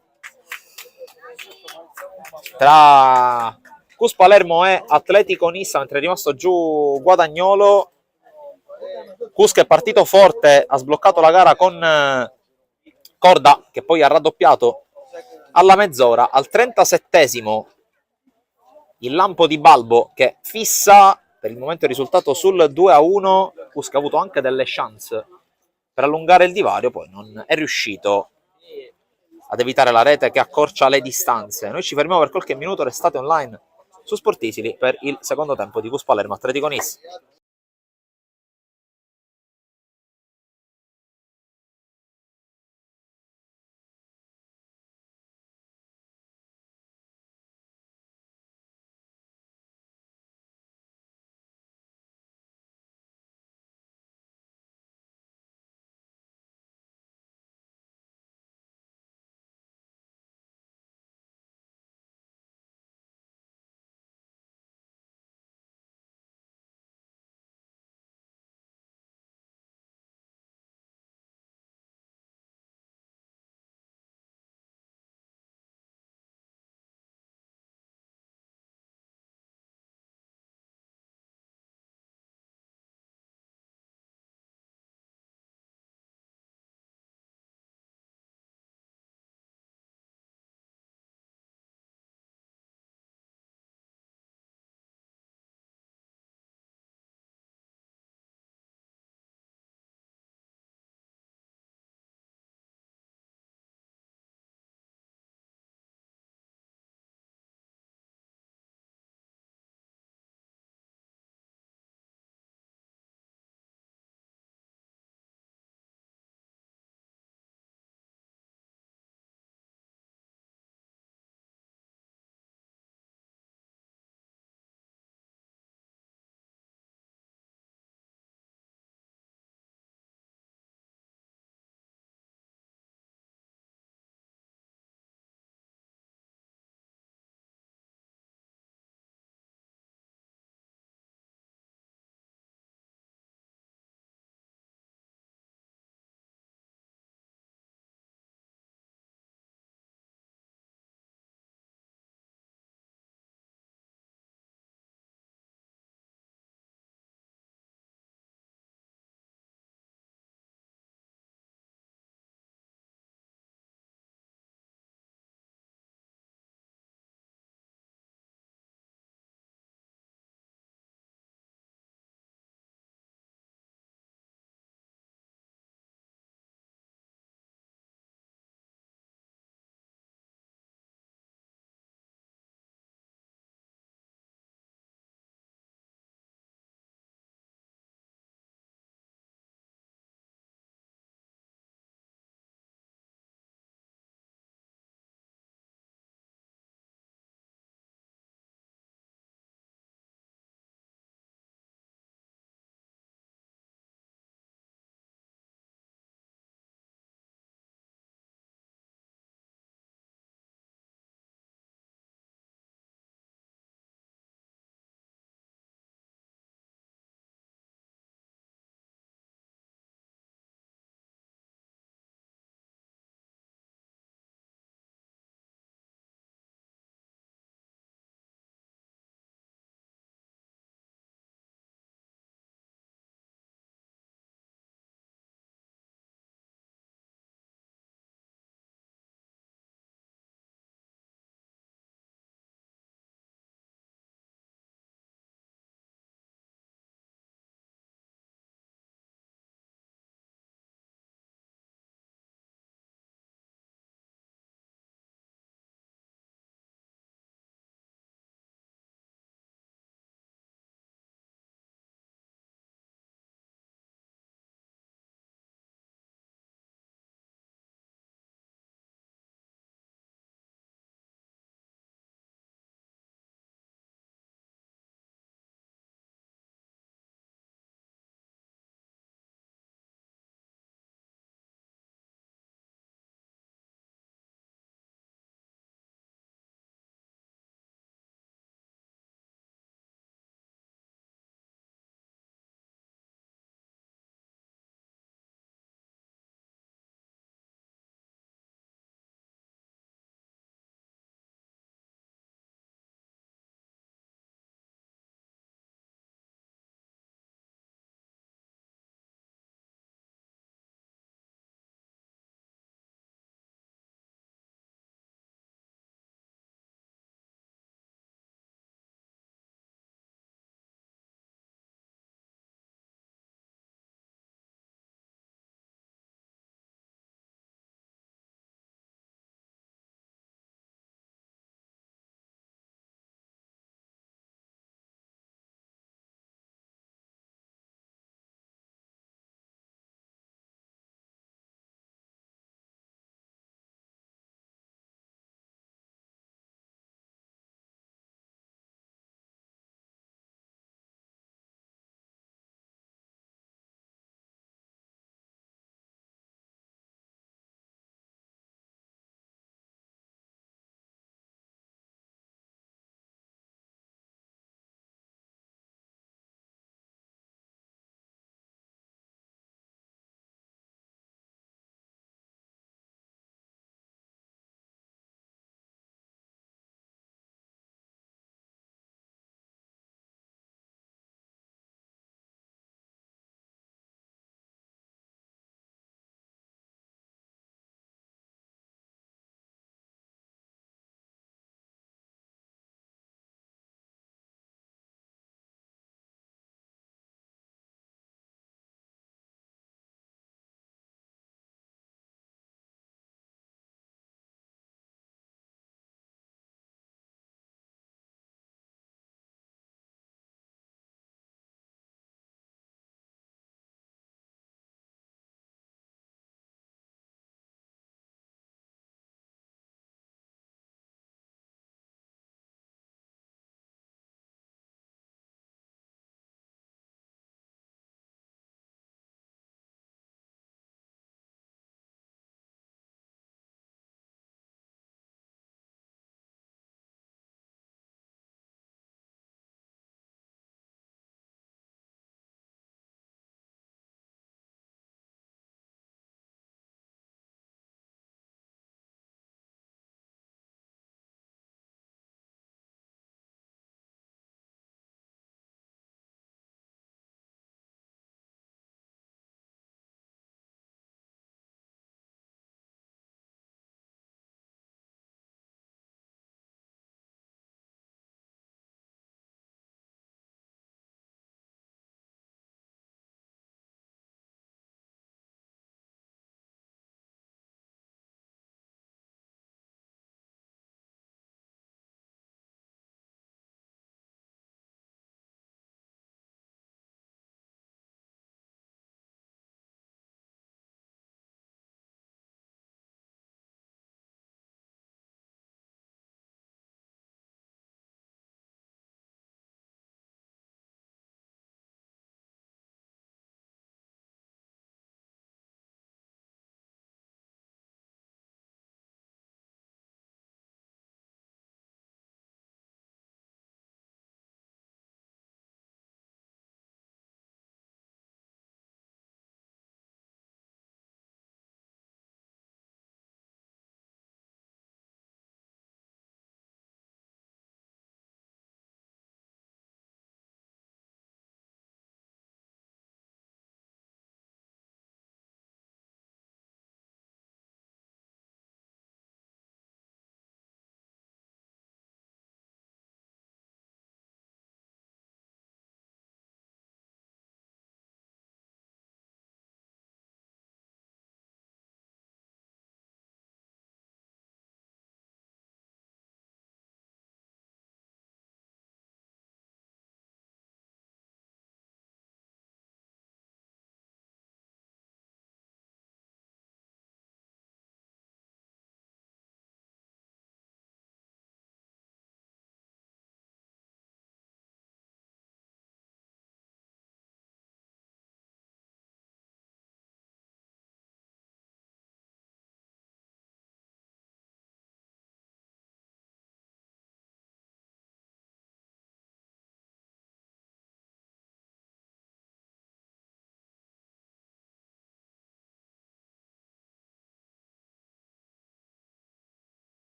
tra Cus Palermo e Atletico Nissa, mentre è rimasto giù Guadagnolo. Cus che è partito forte, ha sbloccato la gara con Corda, che poi ha raddoppiato alla mezz'ora. Al 37esimo il lampo di Balbo che fissa per il momento il risultato sul 2-1. Cus che ha avuto anche delle chance per allungare il divario, poi non è riuscito ad evitare la rete che accorcia le distanze. Noi ci fermiamo per qualche minuto, restate online su Sportisili per il secondo tempo di Cus Palermo Atletico Nissa.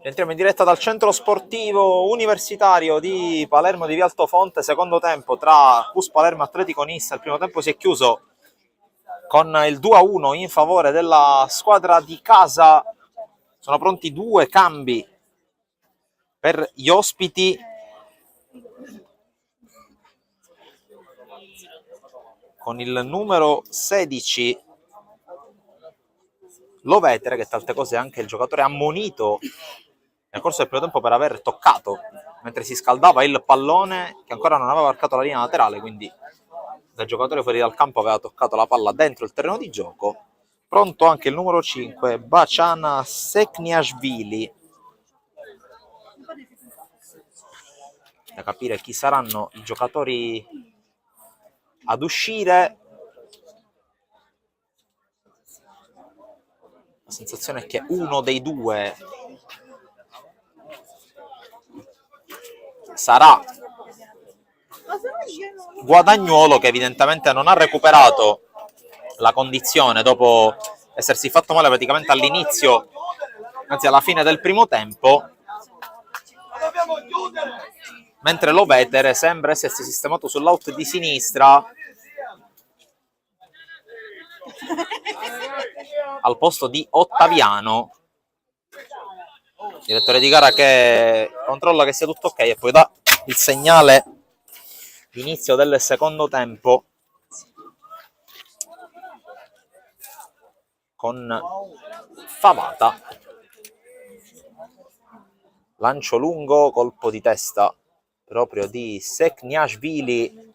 Entriamo in diretta dal centro sportivo universitario di Palermo di Via Altofonte, secondo tempo tra CUS Palermo e Atletico Nissa. Il primo tempo si è chiuso con il 2-1 in favore della squadra di casa. Sono pronti 2 cambi per gli ospiti. Con il numero 16 Lovetere, che tante cose è anche il giocatore ammonito nel corso del primo tempo per aver toccato mentre si scaldava il pallone, che ancora non aveva varcato la linea laterale, quindi il giocatore fuori dal campo aveva toccato la palla dentro il terreno di gioco. Pronto anche il numero 5 Bachana Sekniashvili, da capire chi saranno i giocatori ad uscire. La sensazione è che uno dei due sarà Guadagnuolo, che evidentemente non ha recuperato la condizione dopo essersi fatto male praticamente all'inizio, anzi alla fine del primo tempo, mentre Lovetere sembra essersi sistemato sull'out di sinistra al posto di Ottaviano, direttore di gara, che controlla che sia tutto ok e poi dà il segnale di inizio del secondo tempo con Favata. Lancio lungo, colpo di testa proprio di Sekniashvili.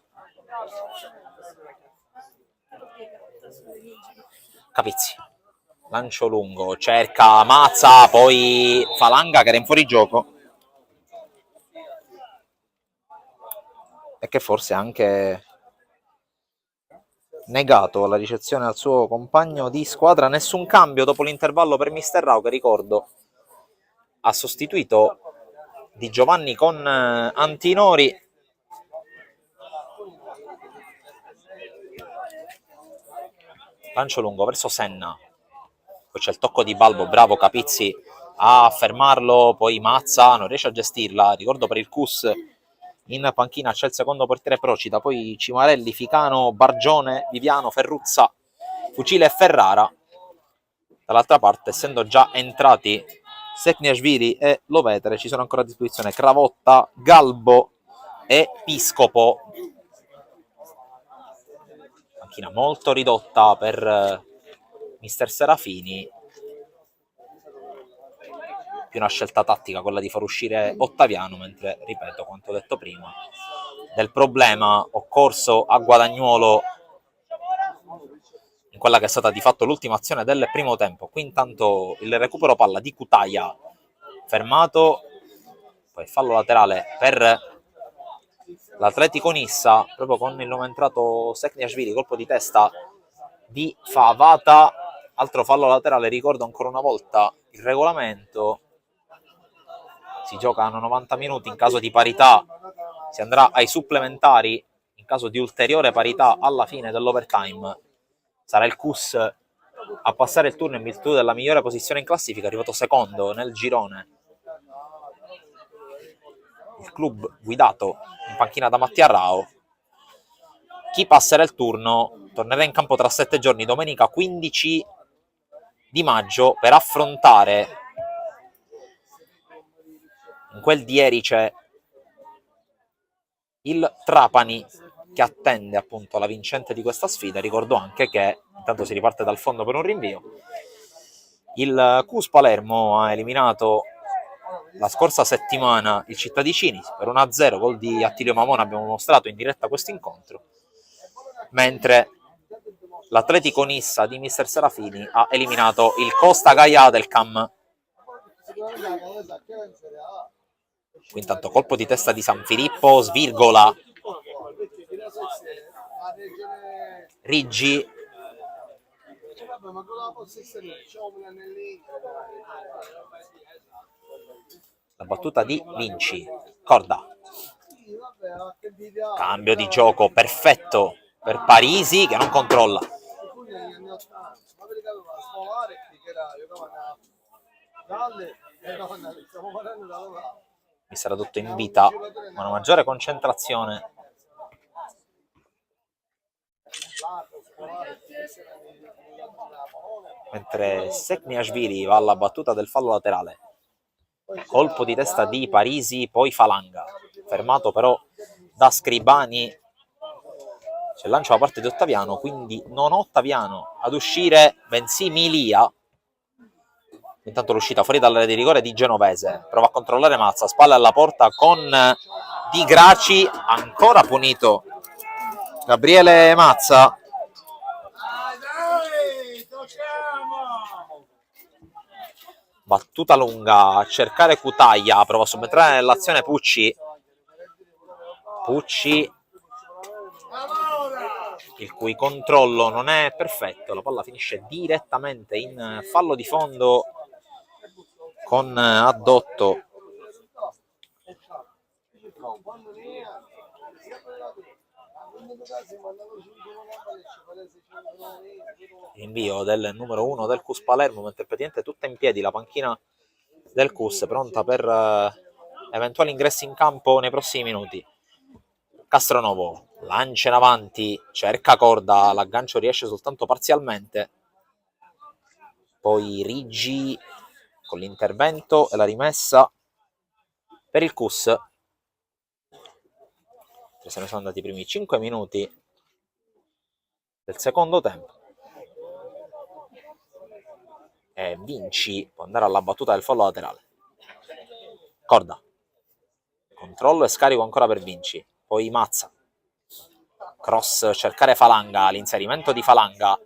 Capizzi, lancio lungo, cerca Mazza, poi Falanga che era in fuorigioco e che forse ha anche negato la ricezione al suo compagno di squadra. Nessun cambio dopo l'intervallo per Mister Rao, che ricordo ha sostituito Di Giovanni con Antinori. Lancio lungo verso Senna, poi c'è il tocco di Balbo, bravo Capizzi a fermarlo, poi Mazza non riesce a gestirla. Ricordo per il CUS in panchina c'è il secondo portiere Procida, poi Cimarelli, Ficano, Bargione, Viviano, Ferruzza, Fucile e Ferrara. Dall'altra parte, essendo già entrati Sekniashvili e Lovetere, ci sono ancora a disposizione Cravotta, Galbo e Piscopo. Panchina molto ridotta per Mister Serafini, più una scelta tattica quella di far uscire Ottaviano, mentre, ripeto quanto detto prima, del problema occorso a Guadagnuolo in quella che è stata di fatto l'ultima azione del primo tempo. Qui intanto il recupero palla di Cutaia, fermato, poi fallo laterale per l'Atletico Nissa, proprio con il nome entrato Sekniashvili, colpo di testa di Favata, altro fallo laterale. Ricordo ancora una volta il regolamento: si giocano 90 minuti, in caso di parità si andrà ai supplementari, in caso di ulteriore parità alla fine dell'overtime sarà il CUS a passare il turno in virtù della migliore posizione in classifica, arrivato secondo nel girone. Il club guidato in panchina da Mattia Rao. Chi passerà il turno tornerà in campo tra 7 giorni, domenica 15 di maggio, per affrontare in quel di Erice il Trapani, che attende appunto la vincente di questa sfida. Ricordo anche che intanto si riparte dal fondo per un rinvio. Il CUS Palermo ha eliminato la scorsa settimana il Cittadicini per 1-0, gol di Attilio Mamona. Abbiamo mostrato in diretta questo incontro, mentre l'Atletico Nissa di Mister Serafini ha eliminato il Costa Gaia del CAM. Qui intanto colpo di testa di San Filippo, svirgola Riggi, la battuta di Vinci, Corda, cambio di gioco perfetto per Parisi, che non controlla. Mi sarà tutto in vita, una maggiore concentrazione. Mentre Sekniashvili va alla battuta del fallo laterale. Colpo di testa di Parisi, poi Falanga. Fermato però da Scribani. C'è il lancio da parte di Ottaviano, quindi non Ottaviano ad uscire, bensì Milia. Intanto l'uscita fuori dall'area di rigore di Genovese. Prova a controllare Mazza, spalle alla porta con Di Graci, ancora punito Gabriele Mazza. Battuta lunga a cercare Cutaia, prova a subentrare nell'azione Pucci, il cui controllo non è perfetto, la palla finisce direttamente in fallo di fondo con Addotto. Invio del numero 1 del CUS Palermo, mentre praticamente tutta in piedi la panchina del CUS, pronta per eventuali ingressi in campo nei prossimi minuti. Castronovo lancia in avanti, cerca corda, l'aggancio riesce soltanto parzialmente. Poi Riggi con l'intervento e la rimessa per il CUS. Se ne sono andati i primi 5 minuti del secondo tempo. E Vinci può andare alla battuta del fallo laterale. Corda. Controllo e scarico ancora per Vinci. Poi Mazza. Cross, cercare Falanga, l'inserimento di Falanga,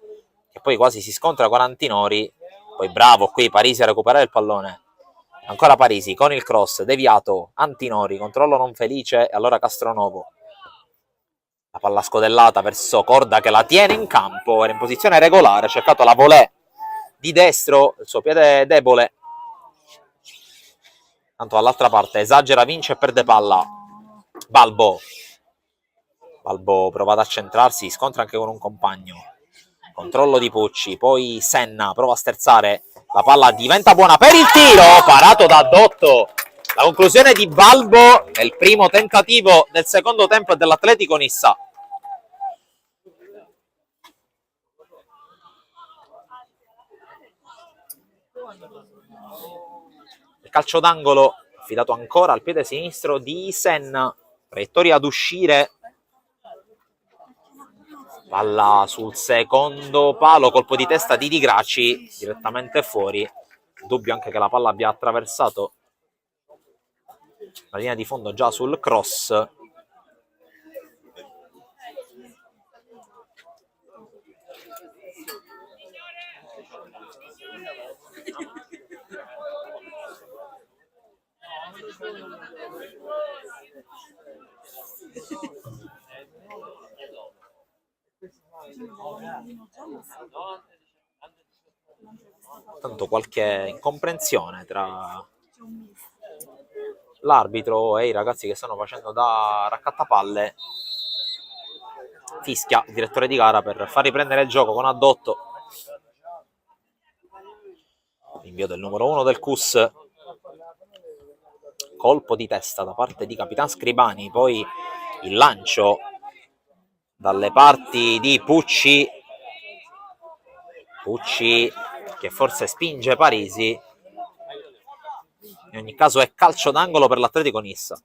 che poi quasi si scontra con Antinori. Poi bravo qui Parisi a recuperare il pallone. Ancora Parisi con il cross, deviato, Antinori, controllo non felice, e allora Castronovo. La palla scodellata verso Corda che la tiene in campo, era in posizione regolare, ha cercato la volée di destro, il suo piede debole. Tanto dall'altra parte esagera, vince e perde palla. Balbo prova ad accentrarsi, scontra anche con un compagno. Controllo di Pucci, poi Senna prova a sterzare, la palla diventa buona per il tiro, parato da Dotto. La conclusione di Balbo nel primo tentativo del secondo tempo dell'Atletico Nissa. Il calcio d'angolo affidato ancora al piede sinistro di Senna, traiettoria ad uscire, palla sul secondo palo, colpo di testa di Graci direttamente fuori. Dubbio anche che la palla abbia attraversato la linea di fondo già sul cross. Tanto qualche incomprensione tra l'arbitro e i ragazzi che stanno facendo da raccattapalle. Fischia il direttore di gara per far riprendere il gioco con Addotto. L'invio del numero 1 del CUS. Colpo di testa da parte di Capitan Scribani, poi il lancio dalle parti di Pucci che forse spinge Parisi. In ogni caso è calcio d'angolo per l'Atletico Nissa.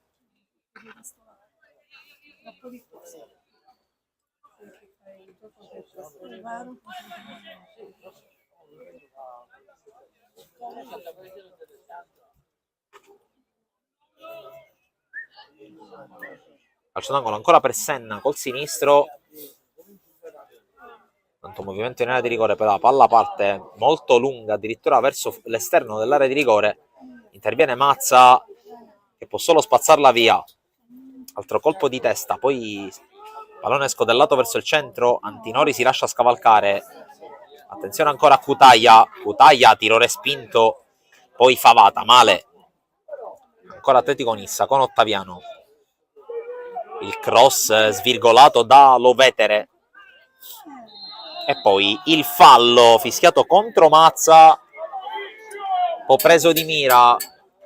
Calcio d'angolo ancora per Senna col sinistro. Tanto movimento in area di rigore, però la palla parte molto lunga, addirittura verso l'esterno dell'area di rigore. Interviene Mazza che può solo spazzarla via. Altro colpo di testa, poi pallone scodellato verso il centro. Antinori si lascia scavalcare. Attenzione ancora a Cutaia, tiro respinto, poi Favata, male. Ancora Atletico Nissa con Ottaviano. Il cross svirgolato da Lovetere. E poi il fallo fischiato contro Mazza. po' preso di mira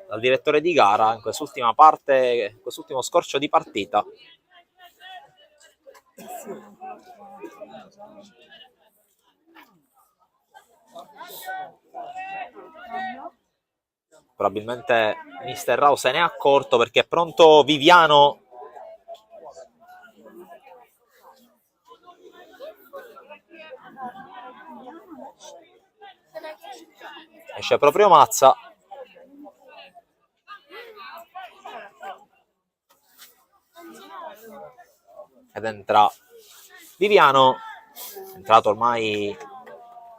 dal direttore di gara in quest'ultima parte, quest'ultimo scorcio di partita. Probabilmente Mister Rao se ne è accorto perché è pronto Viviano. Esce proprio Mazza. Ed entra Viviano, entrato ormai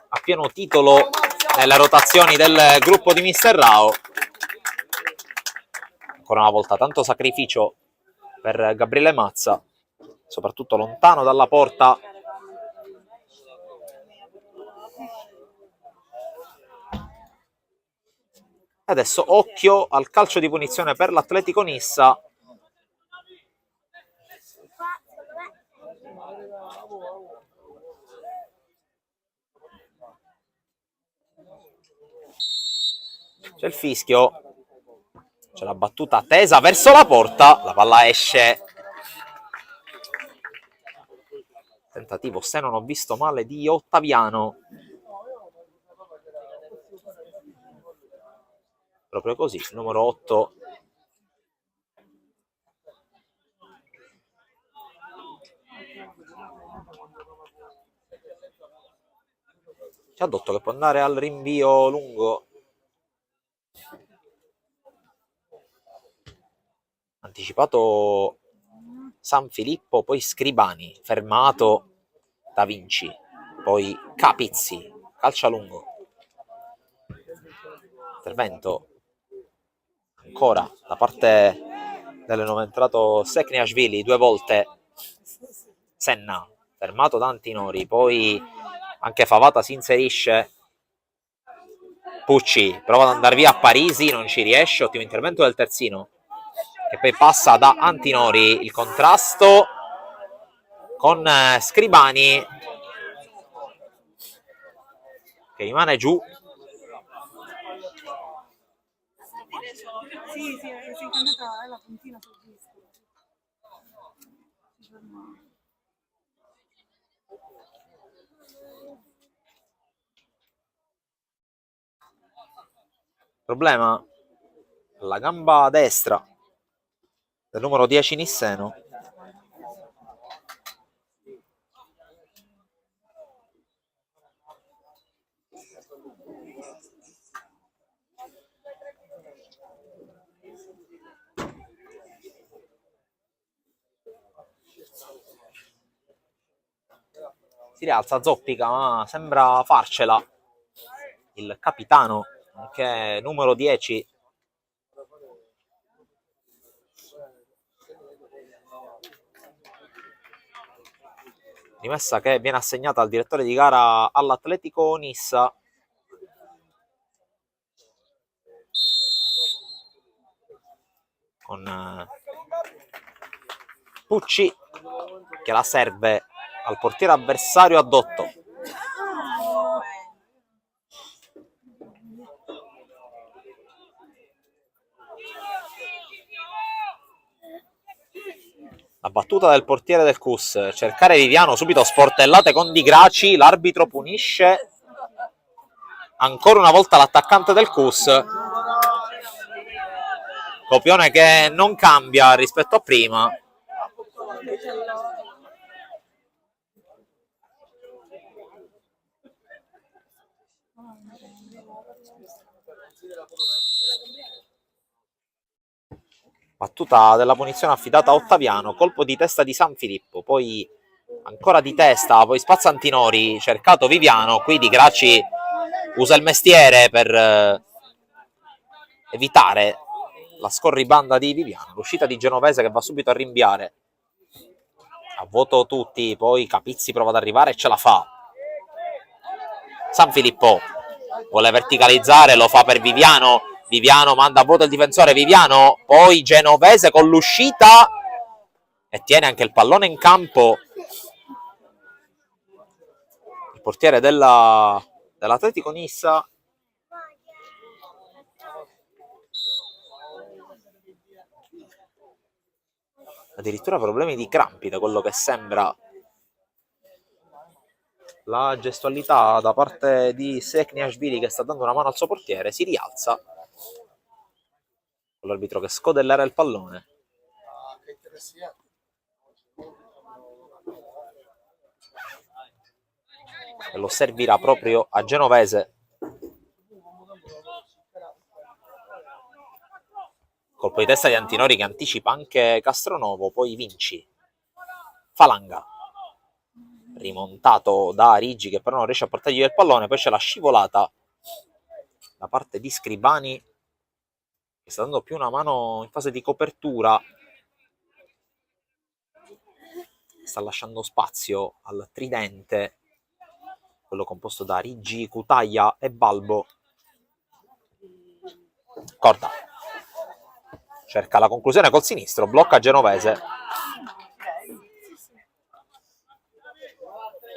a pieno titolo nelle rotazioni del gruppo di Mister Rao. Ancora una volta tanto sacrificio per Gabriele Mazza, soprattutto lontano dalla porta. Adesso occhio al calcio di punizione per l'Atletico Nissa. C'è il fischio, c'è la battuta tesa verso la porta, la palla esce. Tentativo, se non ho visto male, di Ottaviano. Proprio così, il numero 8. Ci ha detto che può andare al rinvio lungo. Anticipato San Filippo, poi Scribani, fermato Da Vinci, poi Capizzi, calcia lungo. Intervento ancora da parte del nuovo entrato Sekniashvili, 2 volte Senna, fermato da Antinori, poi anche Favata si inserisce. Pucci prova ad andare via a Parisi, non ci riesce, ottimo intervento del terzino, che poi passa da Antinori. Il contrasto con Scribani, che rimane giù. Sì, si è incantata la puntina sul disco. Problema alla gamba destra del numero 10 Nisseno. Si rialza, zoppica, ma sembra farcela il capitano, anche numero 10. Rimessa che viene assegnata al direttore di gara all'Atletico Nissa. Con Pucci che la serve al portiere avversario a Dotto. La battuta del portiere del CUS, cercare Viviano, subito sportellate con Di Graci, l'arbitro punisce ancora una volta l'attaccante del CUS. Copione che non cambia rispetto a prima. Battuta della punizione affidata a Ottaviano, colpo di testa di San Filippo, poi ancora di testa, poi spazza Antinori, cercato Viviano, qui Di Graci usa il mestiere per evitare la scorribanda di Viviano, l'uscita di Genovese che va subito a rinviare. A vuoto tutti, poi Capizzi prova ad arrivare e ce la fa. San Filippo vuole verticalizzare, lo fa per Viviano. Viviano manda a vuoto il difensore, Viviano, poi Genovese con l'uscita e tiene anche il pallone in campo. Il portiere dell'Atletico Nissa. addirittura problemi di crampi da quello che sembra la gestualità da parte di Sekniashvili, che sta dando una mano al suo portiere. Si rialza con l'arbitro che scodellera il pallone. E lo servirà proprio a Genovese. Colpo di testa di Antinori che anticipa anche Castronovo, poi Vinci. Falanga. Rimontato da Rigi, che però non riesce a portargli il pallone. Poi c'è la scivolata da parte di Scribani, che sta dando più una mano in fase di copertura. Sta lasciando spazio al tridente, quello composto da Rigi, Cutaia e Balbo. Corda cerca la conclusione col sinistro, blocca Genovese.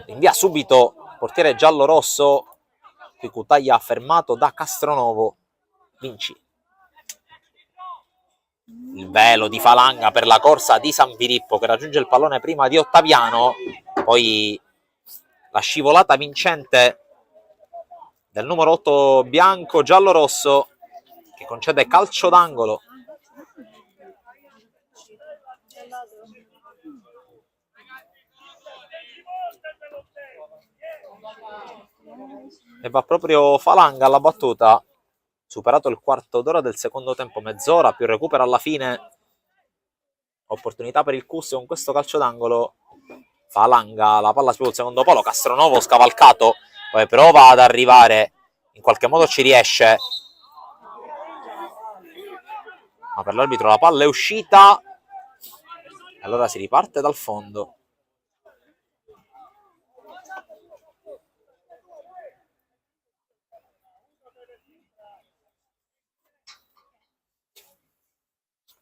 Invia subito portiere giallo-rosso, qui Cutaia fermato da Castronovo. Vinci. Il velo di Falanga per la corsa di San Filippo, che raggiunge il pallone prima di Ottaviano, poi la scivolata vincente del numero 8 bianco giallo-rosso, che concede calcio d'angolo. E va proprio Falanga alla battuta. Superato il quarto d'ora del secondo tempo, mezz'ora più recupero alla fine. Opportunità per il Cus con questo calcio d'angolo. Falanga, la palla sul secondo palo, Castronovo scavalcato, poi prova ad arrivare, in qualche modo ci riesce, ma per l'arbitro la palla è uscita. Allora si riparte dal fondo.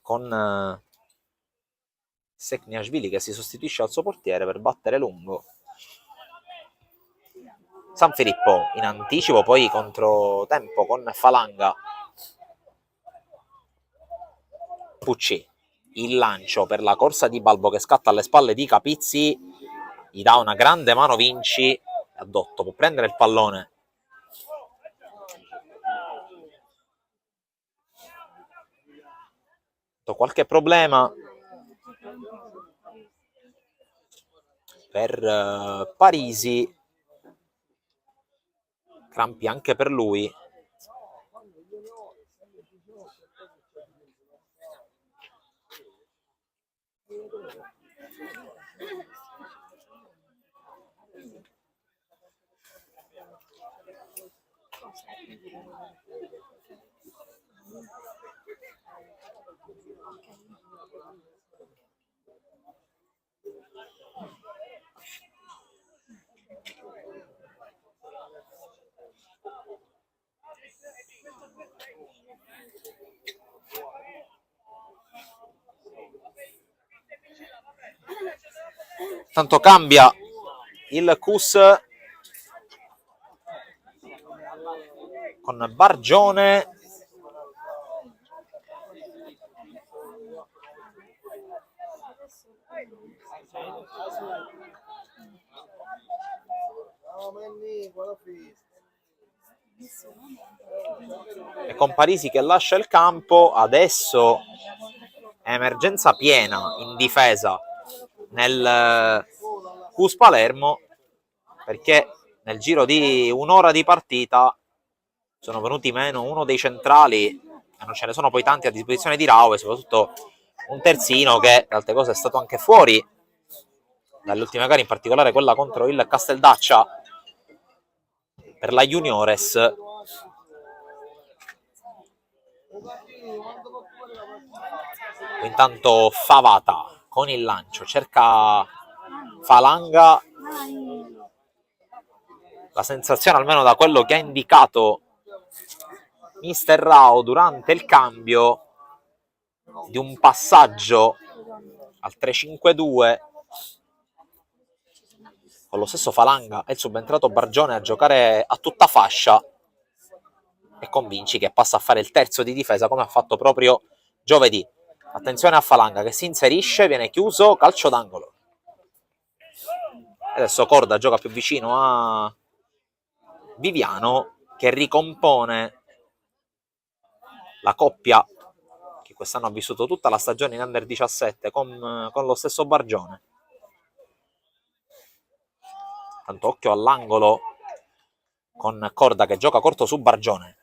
Con Sekniashvili che si sostituisce al suo portiere per battere lungo. San Filippo in anticipo, poi controtempo con Falanga. Pucci, il lancio per la corsa di Balbo che scatta alle spalle di Capizzi, gli dà una grande mano Vinci, addotto, può prendere il pallone. Qualche problema per Parisi, crampi anche per lui. Tanto cambia il Cus con Bargione e con Parisi che lascia il campo. Adesso è emergenza piena in difesa nel Cus Palermo, perché nel giro di un'ora di partita sono venuti meno uno dei centrali, e non ce ne sono poi tanti a disposizione di Rao, e soprattutto un terzino che, tra altre cose, è stato anche fuori dalle ultime gare, in particolare quella contro il Casteldaccia per la Juniores. Intanto Favata con il lancio cerca Falanga. La sensazione, almeno da quello che ha indicato Mister Rao durante il cambio, di un passaggio al 3-5-2 con lo stesso Falanga e il subentrato Bargione a giocare a tutta fascia, e con Vinci che passa a fare il terzo di difesa come ha fatto proprio giovedì. Attenzione a Falanga che si inserisce, viene chiuso, calcio d'angolo. Adesso Corda gioca più vicino a Viviano che ricompone la coppia che quest'anno ha vissuto tutta la stagione in Under 17 con lo stesso Bargione. Tanto occhio all'angolo con Corda che gioca corto su Bargione.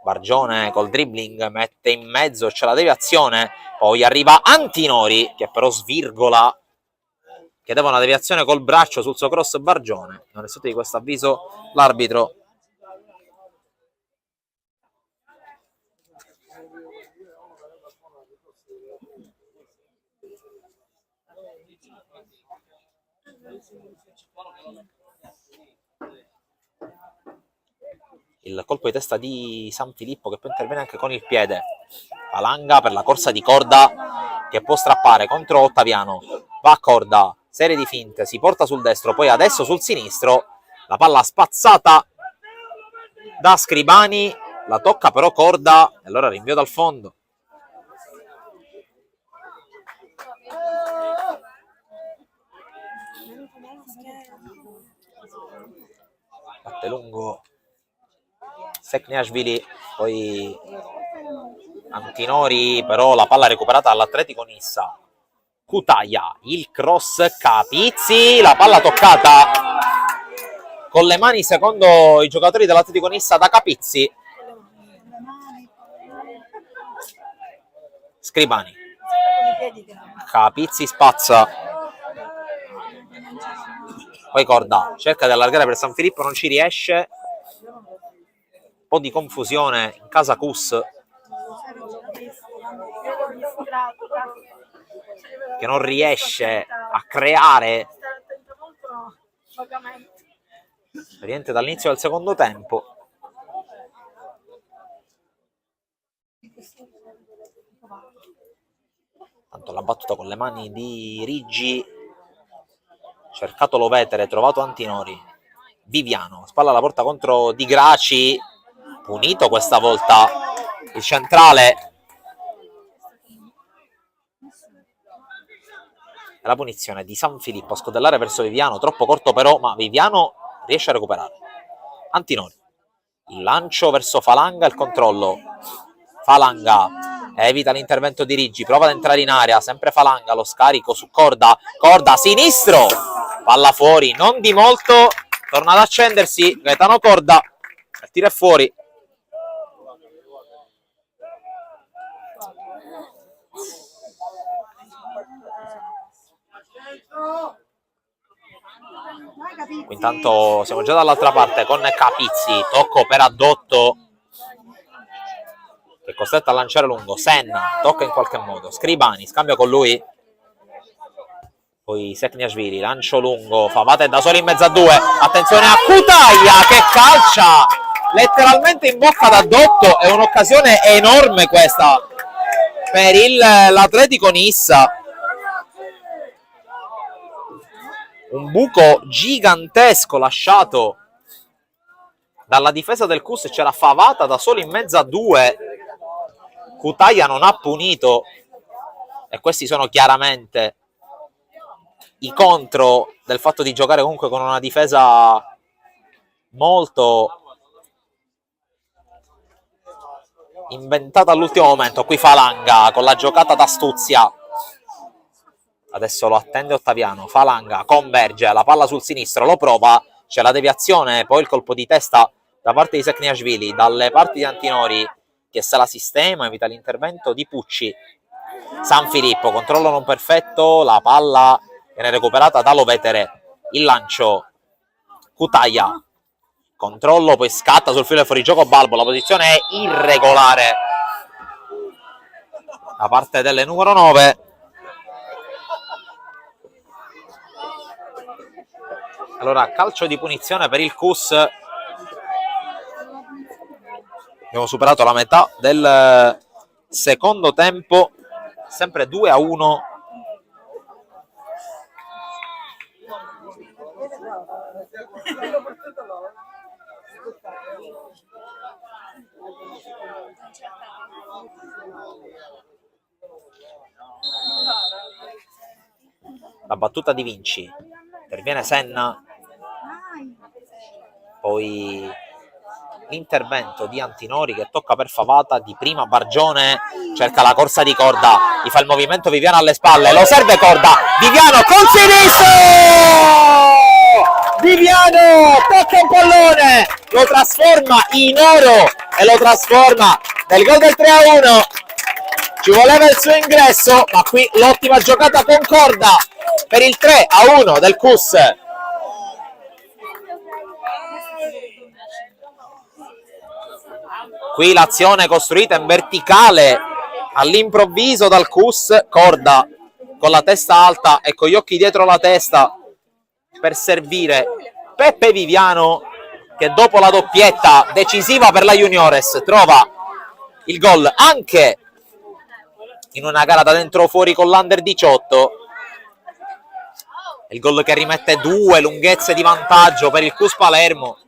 Bargione col dribbling mette in mezzo, c'è la deviazione, poi arriva Antinori che però svirgola, chiedeva una deviazione col braccio sul suo cross Bargione. Non è stato di questo avviso l'arbitro. Il colpo di testa di San Filippo che poi interviene anche con il piede. Falanga per la corsa di Corda che può strappare contro Ottaviano. Va a Corda, serie di finte, si porta sul destro, poi adesso sul sinistro. La palla spazzata da Scribani, la tocca però Corda e allora rinvio dal fondo. Batte lungo Sekniashvili, poi Antinori, però la palla recuperata dall'Atletico Nissa. Cutaia, il cross, Capizzi, la palla toccata con le mani secondo i giocatori dell'Atletico Nissa da Capizzi. Scribani, Capizzi spazza, poi Corda cerca di allargare per San Filippo, non ci riesce. Un po' di confusione in casa Cus che non riesce a creare praticamente dall'inizio del secondo tempo. Tanto la battuta con le mani di Riggi, cercato Lovetere, trovato Antinori. Viviano spalla alla porta contro Di Graci, punito questa volta il centrale. La punizione di San Filippo a scodellare verso Viviano, troppo corto però, ma Viviano riesce a recuperare. Antinori, il lancio verso Falanga, il controllo. Falanga evita l'intervento di Riggi, prova ad entrare in area, sempre Falanga, lo scarico su Corda. Corda sinistro, palla fuori, non di molto, torna ad accendersi Gaetano Corda, il tiro è fuori. Intanto siamo già dall'altra parte con Capizzi, tocco per Addotto che è costretto a lanciare lungo. Senna tocca in qualche modo, Scribani scambia con lui, poi Sekniashvili, lancio lungo, Favate da solo in mezzo a due, attenzione a Cutaia che calcia letteralmente in bocca ad Addotto. È un'occasione enorme questa per l'Atletico Nissa, un buco gigantesco lasciato dalla difesa del Cus, c'è la Favata da solo in mezzo a due, Cutaia non ha punito e questi sono chiaramente i contro del fatto di giocare comunque con una difesa molto inventata all'ultimo momento. Qui Falanga con la giocata d'astuzia, adesso lo attende Ottaviano. Falanga converge, la palla sul sinistro, lo prova, c'è la deviazione, poi il colpo di testa da parte di Sekniashvili, dalle parti di Antinori che se la sistema, evita l'intervento di Pucci. San Filippo, controllo non perfetto, la palla viene recuperata da Lovetere, il lancio, Cutaia, controllo, poi scatta sul filo del fuorigioco Balbo, la posizione è irregolare da parte delle numero 9. Allora, calcio di punizione per il Cus. Abbiamo superato la metà del secondo tempo, sempre 2-1. La battuta di Vinci, interviene Senna, poi l'intervento di Antinori che tocca per Favata, di prima Bargione cerca la corsa di Corda, gli fa il movimento Viviano alle spalle, lo serve Corda, Viviano col sinistro, Viviano tocca un pallone, lo trasforma in oro e lo trasforma nel gol del 3-1. Ci voleva il suo ingresso, ma qui l'ottima giocata con Corda per il 3-1 del CUS. Qui l'azione costruita in verticale all'improvviso dal CUS, Corda con la testa alta e con gli occhi dietro la testa per servire Peppe Viviano, che dopo la doppietta decisiva per la Juniores trova il gol anche in una gara da dentro fuori con l'Under 18. Il gol che rimette 2 lunghezze di vantaggio per il CUS Palermo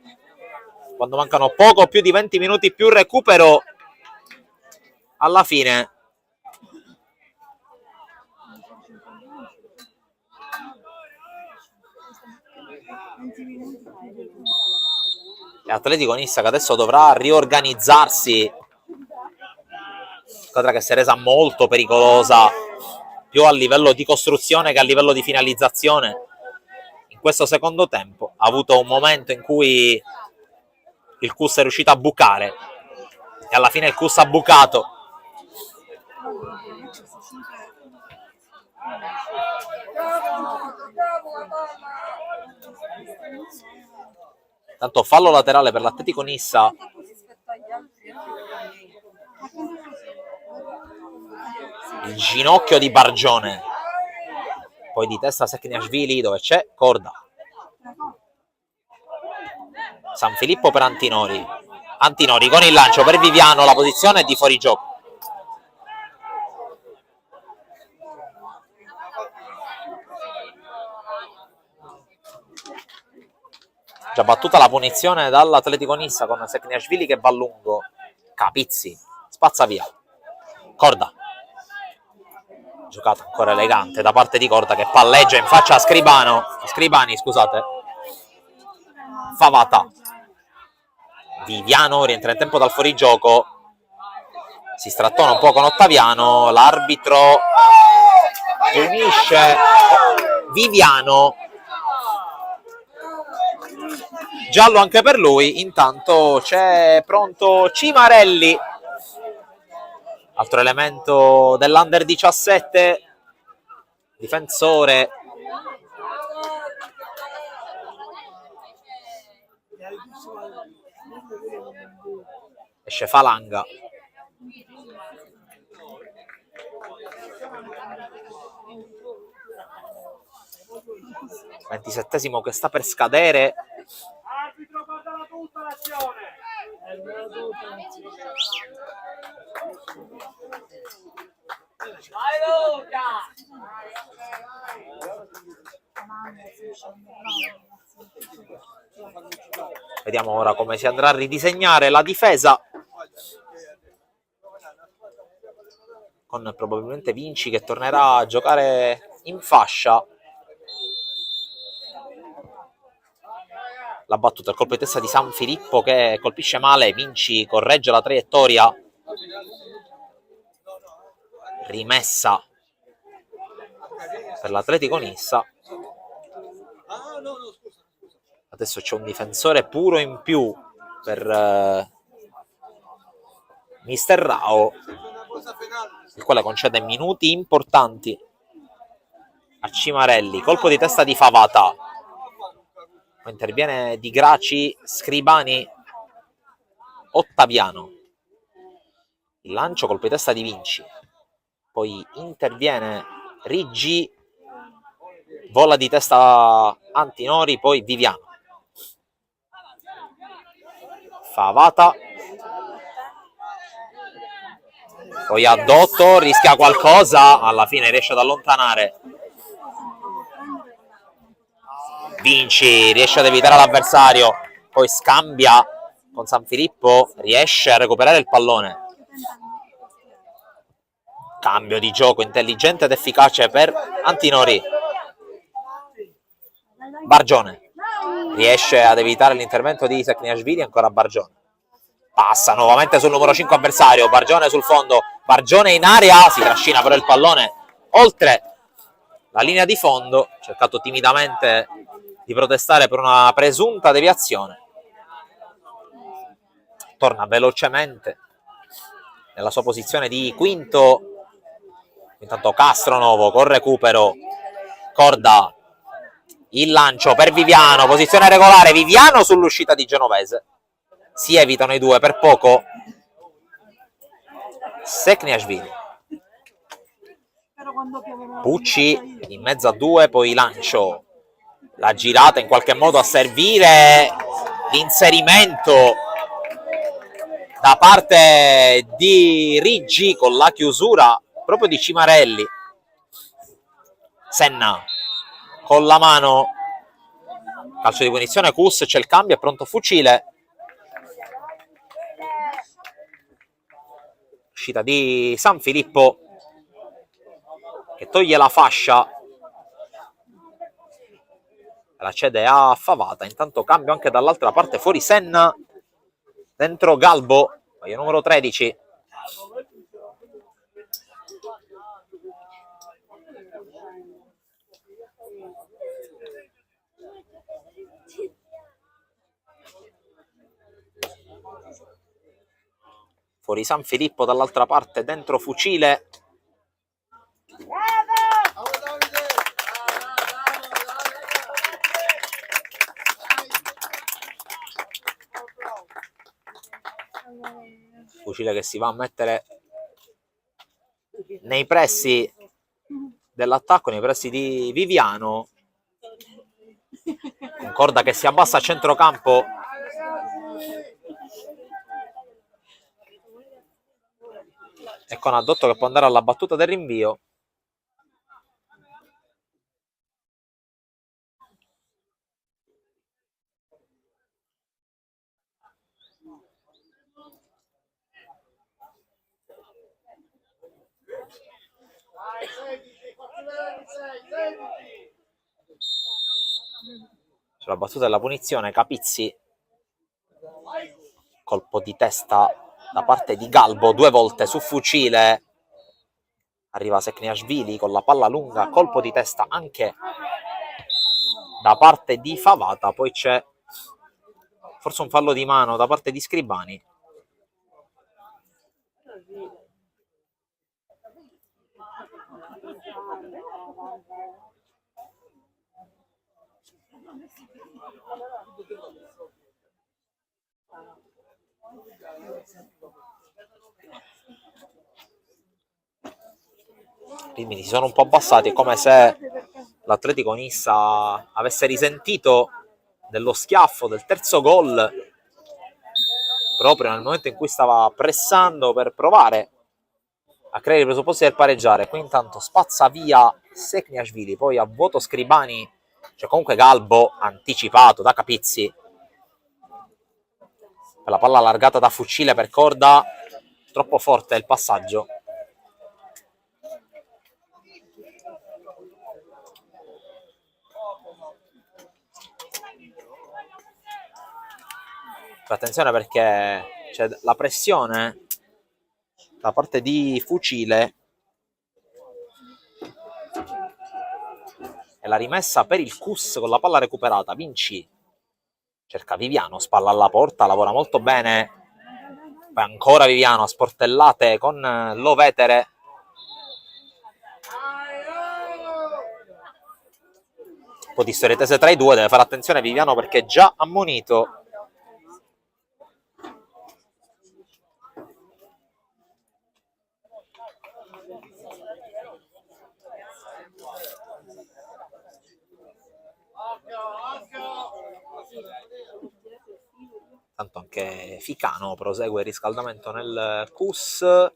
quando mancano poco più di 20 minuti più recupero alla fine. L'Atletico Nissa che adesso dovrà riorganizzarsi, squadra che si è resa molto pericolosa più a livello di costruzione che a livello di finalizzazione in questo secondo tempo. Ha avuto un momento in cui il CUS è riuscito a bucare e alla fine il CUS ha bucato. Tanto fallo laterale per l'Atletico Nissa. Il ginocchio di Bargione, poi di testa Sekniashvili dove c'è Corda. San Filippo per Antinori, Antinori con il lancio per Viviano, la posizione è di fuorigioco. Già battuta la punizione dall'Atletico Nissa con Sekniashvili che va lungo, Capizzi spazza via, Corda, giocata ancora elegante da parte di Corda che palleggia in faccia a Scribani, scusate. Favata, Viviano rientra in tempo dal fuorigioco, si strattona un po' con Ottaviano, l'arbitro punisce Viviano, giallo anche per lui. Intanto c'è pronto Cimarelli, altro elemento dell'Under 17, difensore. Esce Falanga. Ventisettesimo che sta per scadere. Arbitro, guarda tutta l'azione. Vai Luca! Vediamo ora come si andrà a ridisegnare la difesa, con probabilmente Vinci che tornerà a giocare in fascia. La battuta, il colpo di testa di San Filippo che colpisce male, Vinci corregge la traiettoria, rimessa per l'Atletico Nissa. Adesso c'è un difensore puro in più per Mister Rao, il quale concede minuti importanti a Cimarelli. Colpo di testa di Favata, interviene Di Graci, Scribani, Ottaviano. Il lancio, colpo di testa di Vinci, poi interviene Riggi, vola di testa Antinori, poi Viviano. Favata, poi Addotto, rischia qualcosa, alla fine riesce ad allontanare. Vinci riesce ad evitare l'avversario, poi scambia con San Filippo, riesce a recuperare il pallone. Cambio di gioco intelligente ed efficace per Antinori. Bargione riesce ad evitare l'intervento di Sekniashvili, ancora Bargione. Passa nuovamente sul numero 5 avversario, Bargione sul fondo, Bargione in area, si trascina però il pallone oltre la linea di fondo, cercato timidamente di protestare per una presunta deviazione. Torna velocemente nella sua posizione di quinto. Intanto Castronovo con recupero, Corda, il lancio per Viviano, posizione regolare, Viviano sull'uscita di Genovese. Si evitano i due per poco. Sekniashvili. Pucci in mezzo a due, poi lancio. La girata in qualche modo a servire, l'inserimento da parte di Riggi con la chiusura proprio di Cimarelli. Senna con la mano, calcio di punizione, Cus, c'è il cambio, è pronto Fucile. Uscita di San Filippo che toglie la fascia e la cede a Favata. Intanto cambio anche dall'altra parte, fuori Senna, dentro Galbo, maglia numero 13. Fuori San Filippo, dall'altra parte dentro Fucile. Fucile che si va a mettere nei pressi dell'attacco, nei pressi di Viviano. Con Corda che si abbassa a centrocampo. E con Addotto che può andare alla battuta del rinvio. Sulla battuta della punizione Capizzi, colpo di testa da parte di Galbo, due volte su Fucile, arriva Sekniashvili con la palla lunga, colpo di testa anche da parte di Favata, poi c'è forse un fallo di mano da parte di Scribani. Quindi si sono un po' abbassati, è come se l'Atletico Nissa avesse risentito dello schiaffo del terzo gol proprio nel momento in cui stava pressando per provare a creare i presupposti del pareggiare. Qui intanto spazza via Sekniashvili, poi a vuoto Scribani, c'è comunque Galbo anticipato da Capizzi. Per la palla allargata da Fucile per Corda, troppo forte il passaggio. Attenzione perché c'è la pressione da parte di Fucile e la rimessa per il Cus con la palla recuperata. Vinci cerca Viviano, spalla alla porta, lavora molto bene, poi ancora Viviano a sportellate con Lovetere. Un po' di storie tese tra i due, deve fare attenzione Viviano perché è già ammonito. Tanto anche Ficano prosegue il riscaldamento nel Cus. Il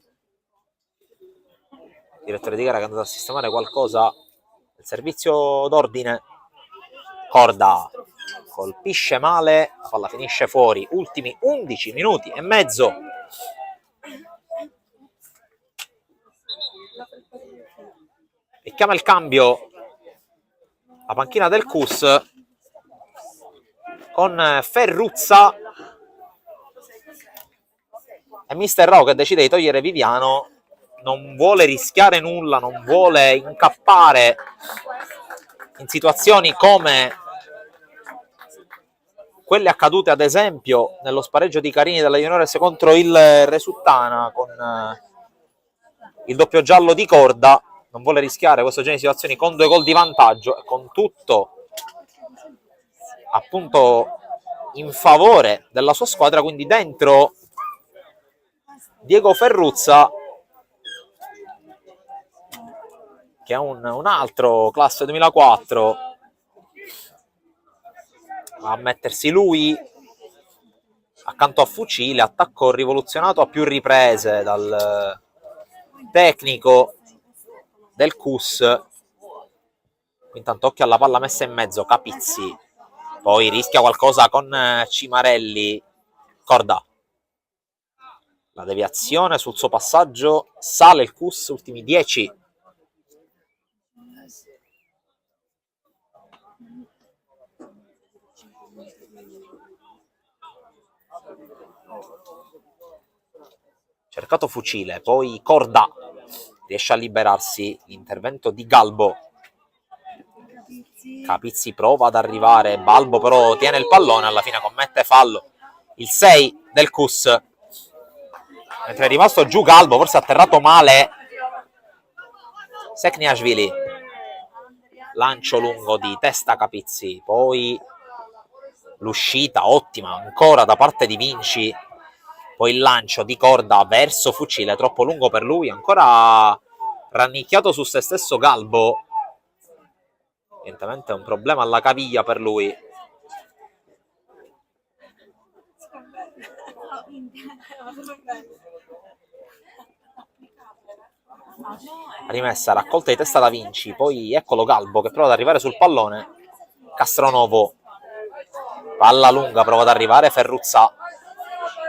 direttore di gara che è andato a sistemare qualcosa. Il servizio d'ordine. Corda colpisce male, la palla finisce fuori. Ultimi 11 minuti e mezzo. e chiama il cambio la panchina del CUS con Ferruzza e Mister Rao che decide di togliere Viviano. Non vuole rischiare nulla, non vuole incappare in situazioni come quelle accadute ad esempio nello spareggio di Carini della Juniores contro il Resuttana con il doppio giallo di Corda. Non vuole rischiare questo genere di situazioni con 2 gol di vantaggio e con tutto appunto in favore della sua squadra, quindi dentro Diego Ferruzza, che è un altro classe 2004, a mettersi lui accanto a Fucile, attacco rivoluzionato a più riprese dal tecnico del CUS. Intanto occhio alla palla messa in mezzo, Capizzi, poi rischia qualcosa con Cimarelli, Corda, la deviazione sul suo passaggio, sale il CUS, ultimi 10. Cercato Fucile, poi Corda riesce a liberarsi, l'intervento di Galbo, Capizzi prova ad arrivare, Balbo però tiene il pallone, alla fine commette fallo il 6 del CUS, mentre è rimasto giù Galbo, forse ha atterrato male Sekniashvili, lancio lungo di testa Capizzi, poi l'uscita ottima ancora da parte di Vinci, poi il lancio di Corda verso Fucile, troppo lungo per lui, ancora rannicchiato su se stesso Galbo, evidentemente è un problema alla caviglia per lui. Rimessa, raccolta di testa da Vinci, poi eccolo Galbo che prova ad arrivare sul pallone, Castronovo, palla lunga, prova ad arrivare Ferruzza,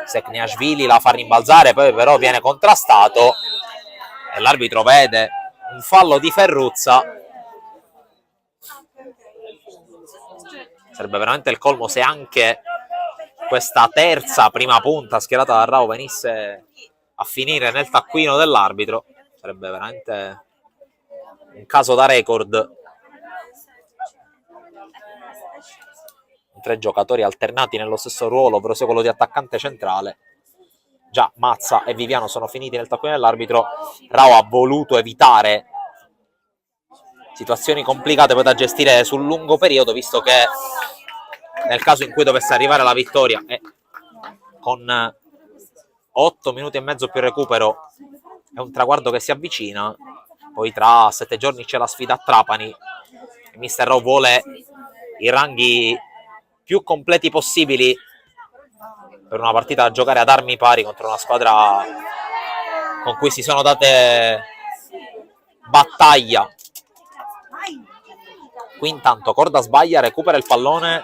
Sekniashvili la fa rimbalzare, poi però viene contrastato e l'arbitro vede un fallo di Ferruzza. Sarebbe veramente il colmo se anche questa terza prima punta schierata da Rao venisse a finire nel taccuino dell'arbitro. Sarebbe veramente un caso da record. 3 giocatori alternati nello stesso ruolo, ovvero sia quello di attaccante centrale. Già Mazza e Viviano sono finiti nel taccuino dell'arbitro. Rao ha voluto evitare situazioni complicate poi da gestire sul lungo periodo, visto che nel caso in cui dovesse arrivare la vittoria e con 8 minuti e mezzo più recupero è un traguardo che si avvicina. Poi tra 7 giorni c'è la sfida a Trapani e Mister Rao vuole i ranghi più completi possibili per una partita da giocare ad armi pari contro una squadra con cui si sono date battaglia. Qui intanto Corda sbaglia, recupera il pallone,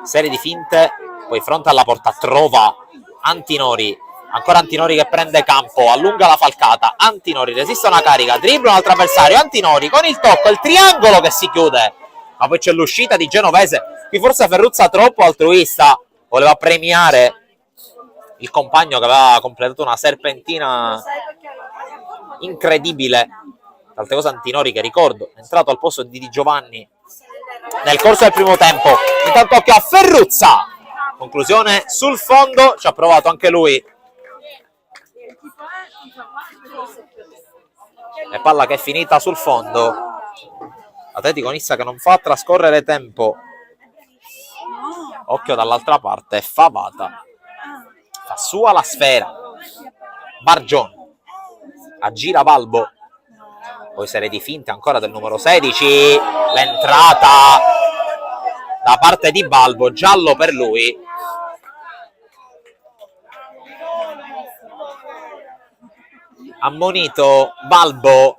serie di finte, poi fronte alla porta trova Antinori, ancora Antinori che prende campo, allunga la falcata, Antinori resiste una carica, dribbla un altro avversario, Antinori con il tocco, il triangolo che si chiude, ma poi c'è l'uscita di Genovese. Qui forse Ferruzza troppo altruista, voleva premiare il compagno che aveva completato una serpentina incredibile. Tante cose Antinori, che ricordo è entrato al posto di Di Giovanni nel corso del primo tempo. Intanto occhio a Ferruzza, conclusione sul fondo, ci ha provato anche lui e palla che è finita sul fondo. Atletico Nizza che non fa trascorrere tempo. Occhio dall'altra parte, Favata fa sua la sfera, Bargion aggira Balbo, poi serie di finte ancora del numero 16, l'entrata da parte di Balbo, giallo per lui. Ammonito Balbo.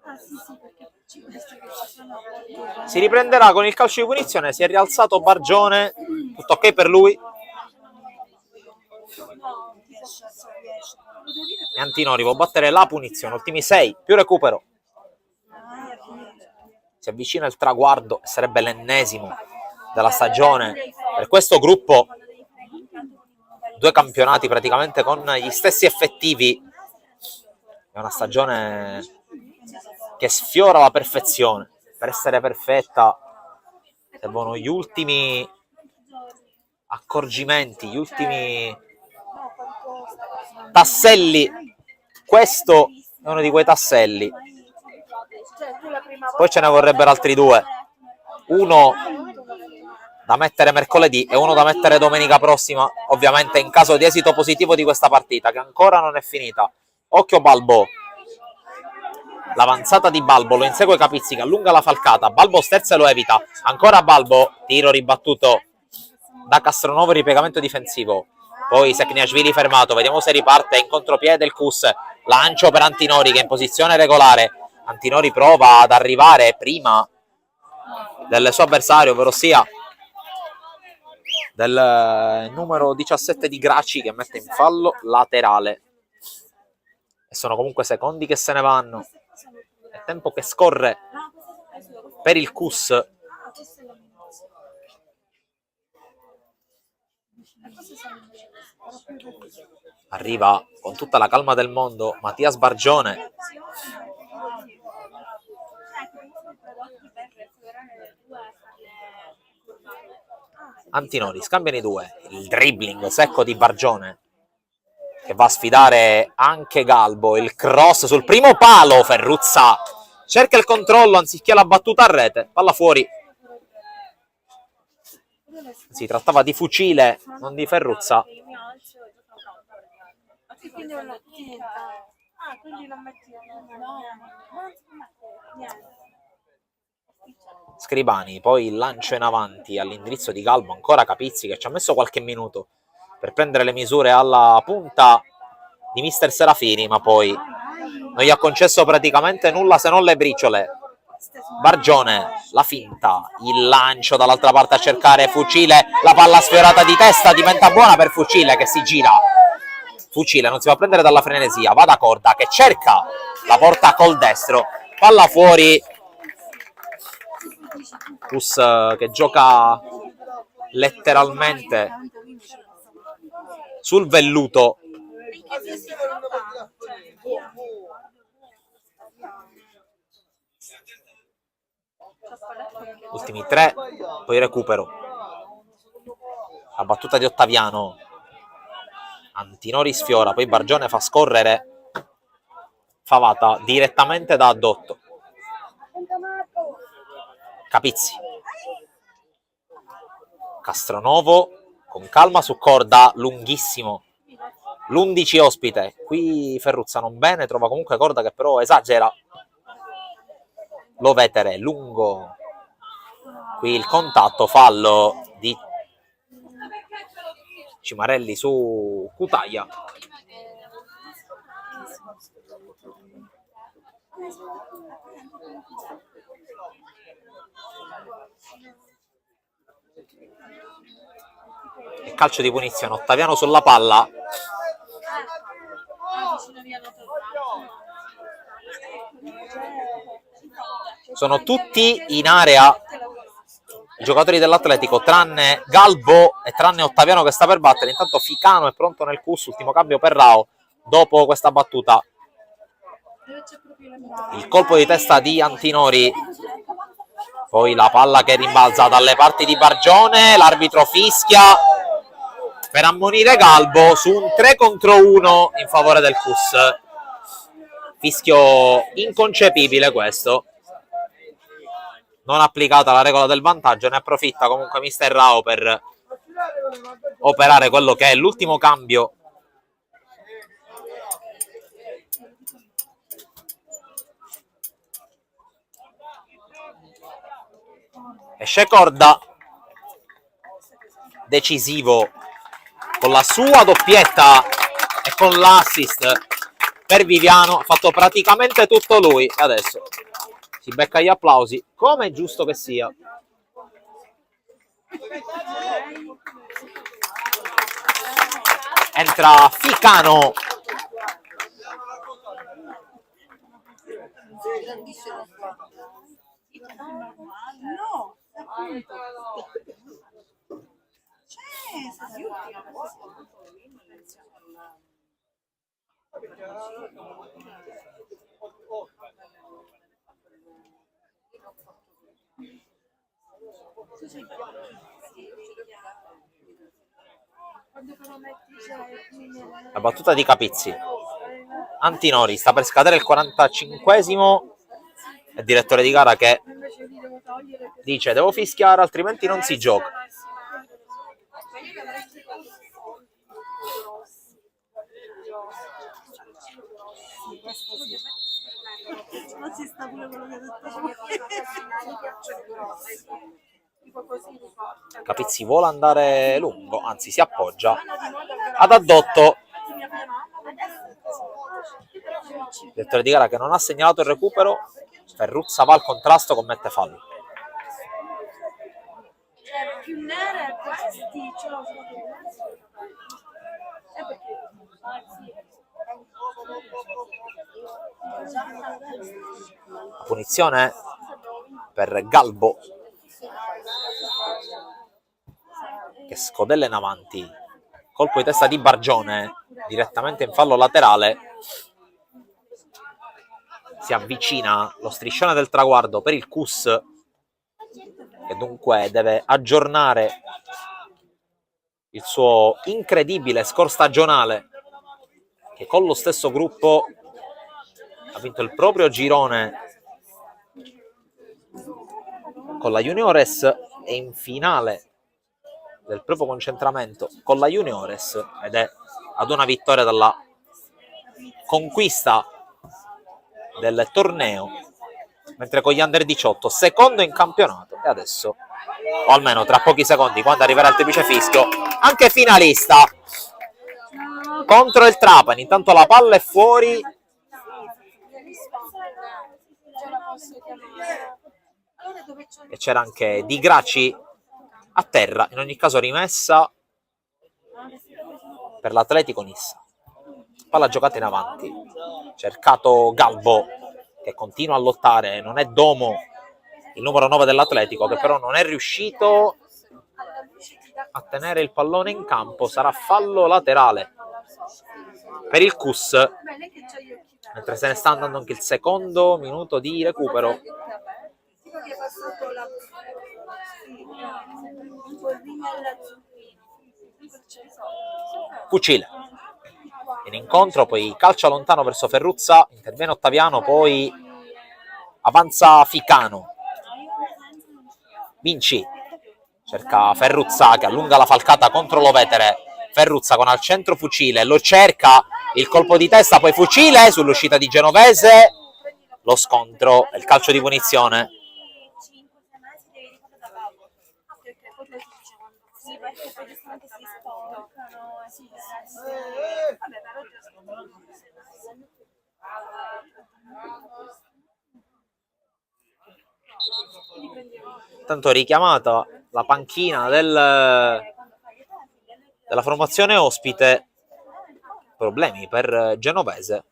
Ah sì sì, perché ci penso che ci sono Si riprenderà con il calcio di punizione, si è rialzato Bargione, tutto ok per lui. E Antinori può battere la punizione, ultimi 6, più recupero. Si avvicina il traguardo, sarebbe l'ennesimo della stagione per questo gruppo. 2 campionati praticamente con gli stessi effettivi. È una stagione che sfiora la perfezione. Per essere perfetta servono gli ultimi accorgimenti, gli ultimi tasselli. Questo è uno di quei tasselli. Poi ce ne vorrebbero altri 2. Uno da mettere mercoledì e uno da mettere domenica prossima, ovviamente in caso di esito positivo di questa partita, che ancora non è finita. Occhio Balbo. L'avanzata di Balbo lo insegue Capizzi che allunga la falcata. Balbo sterza e lo evita. Ancora Balbo, tiro ribattuto da Castronovo, ripiegamento difensivo. Poi Sekniashvili fermato, vediamo se riparte in contropiede il Kus. Lancio per Antinori che è in posizione regolare. Antinori prova ad arrivare prima del suo avversario, ovvero sia del numero 17 di Graci, che mette in fallo laterale. E sono comunque secondi che se ne vanno. È tempo che scorre per il Kus. Arriva con tutta la calma del mondo Mattias Bargione. Antinori, scambiano i 2. Il dribbling secco di Bargione, che va a sfidare anche Galbo. Il cross sul primo palo. Ferruzza cerca il controllo anziché la battuta a rete. Palla fuori. Si trattava di fucile, non di Ferruzza. Scribani, poi il lancio in avanti all'indirizzo di Galbo. Ancora Capizzi che ci ha messo qualche minuto per prendere le misure alla punta di mister Serafini, ma poi non gli ha concesso praticamente nulla se non le briciole. Bargione, la finta, il lancio dall'altra parte a cercare Fucile, la palla sfiorata di testa, diventa buona per Fucile che si gira. Fucile non si fa prendere dalla frenesia, va da Corda che cerca la porta col destro, palla fuori. Kus che gioca letteralmente sul velluto. Ultimi 3, poi recupero. La battuta di Ottaviano. Antinori sfiora, poi Bargione fa scorrere Favata direttamente da addotto. Capizzi. Castronovo con calma su Corda, lunghissimo. L'11 ospite. Qui Ferruzza non bene, trova comunque Corda che però esagera. Lovetere, lungo. Qui il contatto, fallo di Cimarelli su Cutaia. E calcio di punizione, Ottaviano sulla palla. Sono tutti in area i giocatori dell'Atletico, tranne Galbo e tranne Ottaviano che sta per battere. Intanto Ficano è pronto nel Kus, ultimo cambio per Rao dopo questa battuta. Il colpo di testa di Antinori, poi la palla che rimbalza dalle parti di Bargione, l'arbitro fischia per ammonire Galbo su un 3 contro 1 in favore del Kus. Fischio inconcepibile questo. Non applicata la regola del vantaggio, ne approfitta comunque mister Rao per operare quello che è l'ultimo cambio Esce Corda, decisivo con la sua doppietta e con l'assist per Viviano. Ha fatto praticamente tutto lui e adesso si becca gli applausi, come è giusto che sia. Entra Ficano. No, appunto. Sì, ultima. La battuta di Capizzi. Antinori, sta per scadere il 45esimo. Il direttore di gara che dice devo fischiare altrimenti non si gioca. Non si sta pure quello che ha detto. Capizzi vuole andare lungo, anzi si appoggia ad addotto. Il direttore di gara che non ha segnalato il recupero. Ferruzza va al contrasto, commette fallo. Più nere questi ce l'ho Punizione per Galbo che scodella in avanti, colpo di testa di Bargione direttamente in fallo laterale. Si avvicina lo striscione del traguardo per il CUS, che dunque deve aggiornare il suo incredibile score stagionale, che con lo stesso gruppo ha vinto il proprio girone con la Juniores e in finale del proprio concentramento con la Juniores, ed è ad una vittoria dalla conquista del torneo, mentre con gli under 18 secondo in campionato e adesso, o almeno tra pochi secondi quando arriverà il triplice fischio, anche finalista contro il Trapani. Intanto la palla è fuori e c'era anche Di Gracci a terra. In ogni caso rimessa per l'Atletico Nissa. Palla giocata in avanti, cercato Galbo che continua a lottare, non è Domo il numero 9 dell'Atletico, che però non è riuscito a tenere il pallone in campo. Sarà fallo laterale per il CUS, mentre se ne sta andando anche il secondo minuto di recupero. Fucile in incontro, poi calcia lontano verso Ferruzza, interviene Ottaviano, poi avanza Ficano. Vinci cerca Ferruzza che allunga la falcata contro Lovetere. Ferruzza con al centro Fucile, lo cerca, il colpo di testa, poi Fucile sull'uscita di Genovese, lo scontro e il calcio di punizione. Tanto richiamata la panchina della formazione ospite, problemi per Genovese.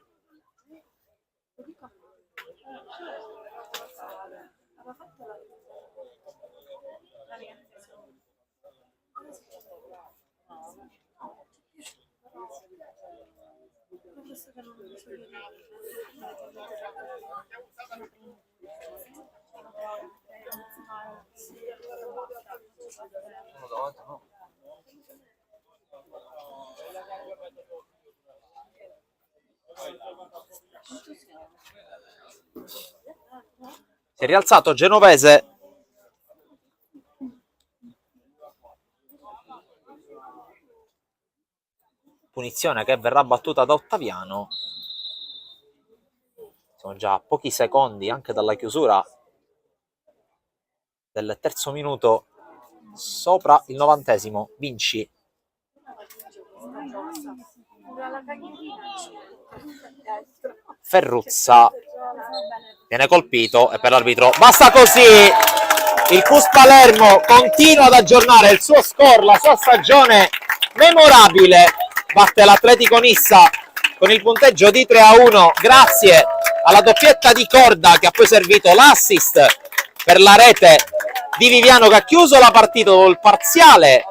Si è rialzato Genovese. Punizione che verrà battuta da Ottaviano. Siamo già a pochi secondi anche dalla chiusura del terzo minuto sopra il 90esimo. Vinci. Ferruzza viene colpito e per l'arbitro basta così. Il Cus Palermo continua ad aggiornare il suo score, la sua stagione memorabile. Batte l'Atletico Nissa con il punteggio di 3-1 grazie alla doppietta di Corda, che ha poi servito l'assist per la rete di Viviano, che ha chiuso la partita dopo il parziale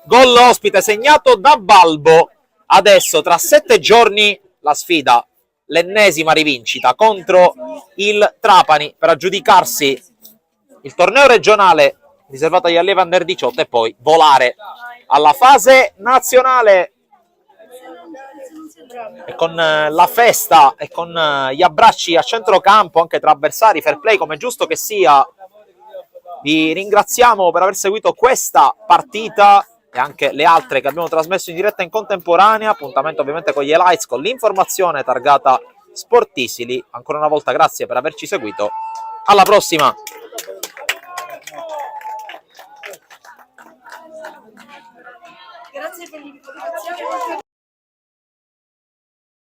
gol ospite segnato da Balbo. Adesso tra 7 giorni la sfida, l'ennesima rivincita contro il Trapani per aggiudicarsi il torneo regionale riservato agli allievi under 18 e poi volare alla fase nazionale. E con la festa e con gli abbracci a centrocampo anche tra avversari, fair play come giusto che sia, vi ringraziamo per aver seguito questa partita e anche le altre che abbiamo trasmesso in diretta in contemporanea. Appuntamento ovviamente con gli highlights, con l'informazione targata Sportisili. Ancora una volta grazie per averci seguito, alla prossima. Grazie per l'informazione.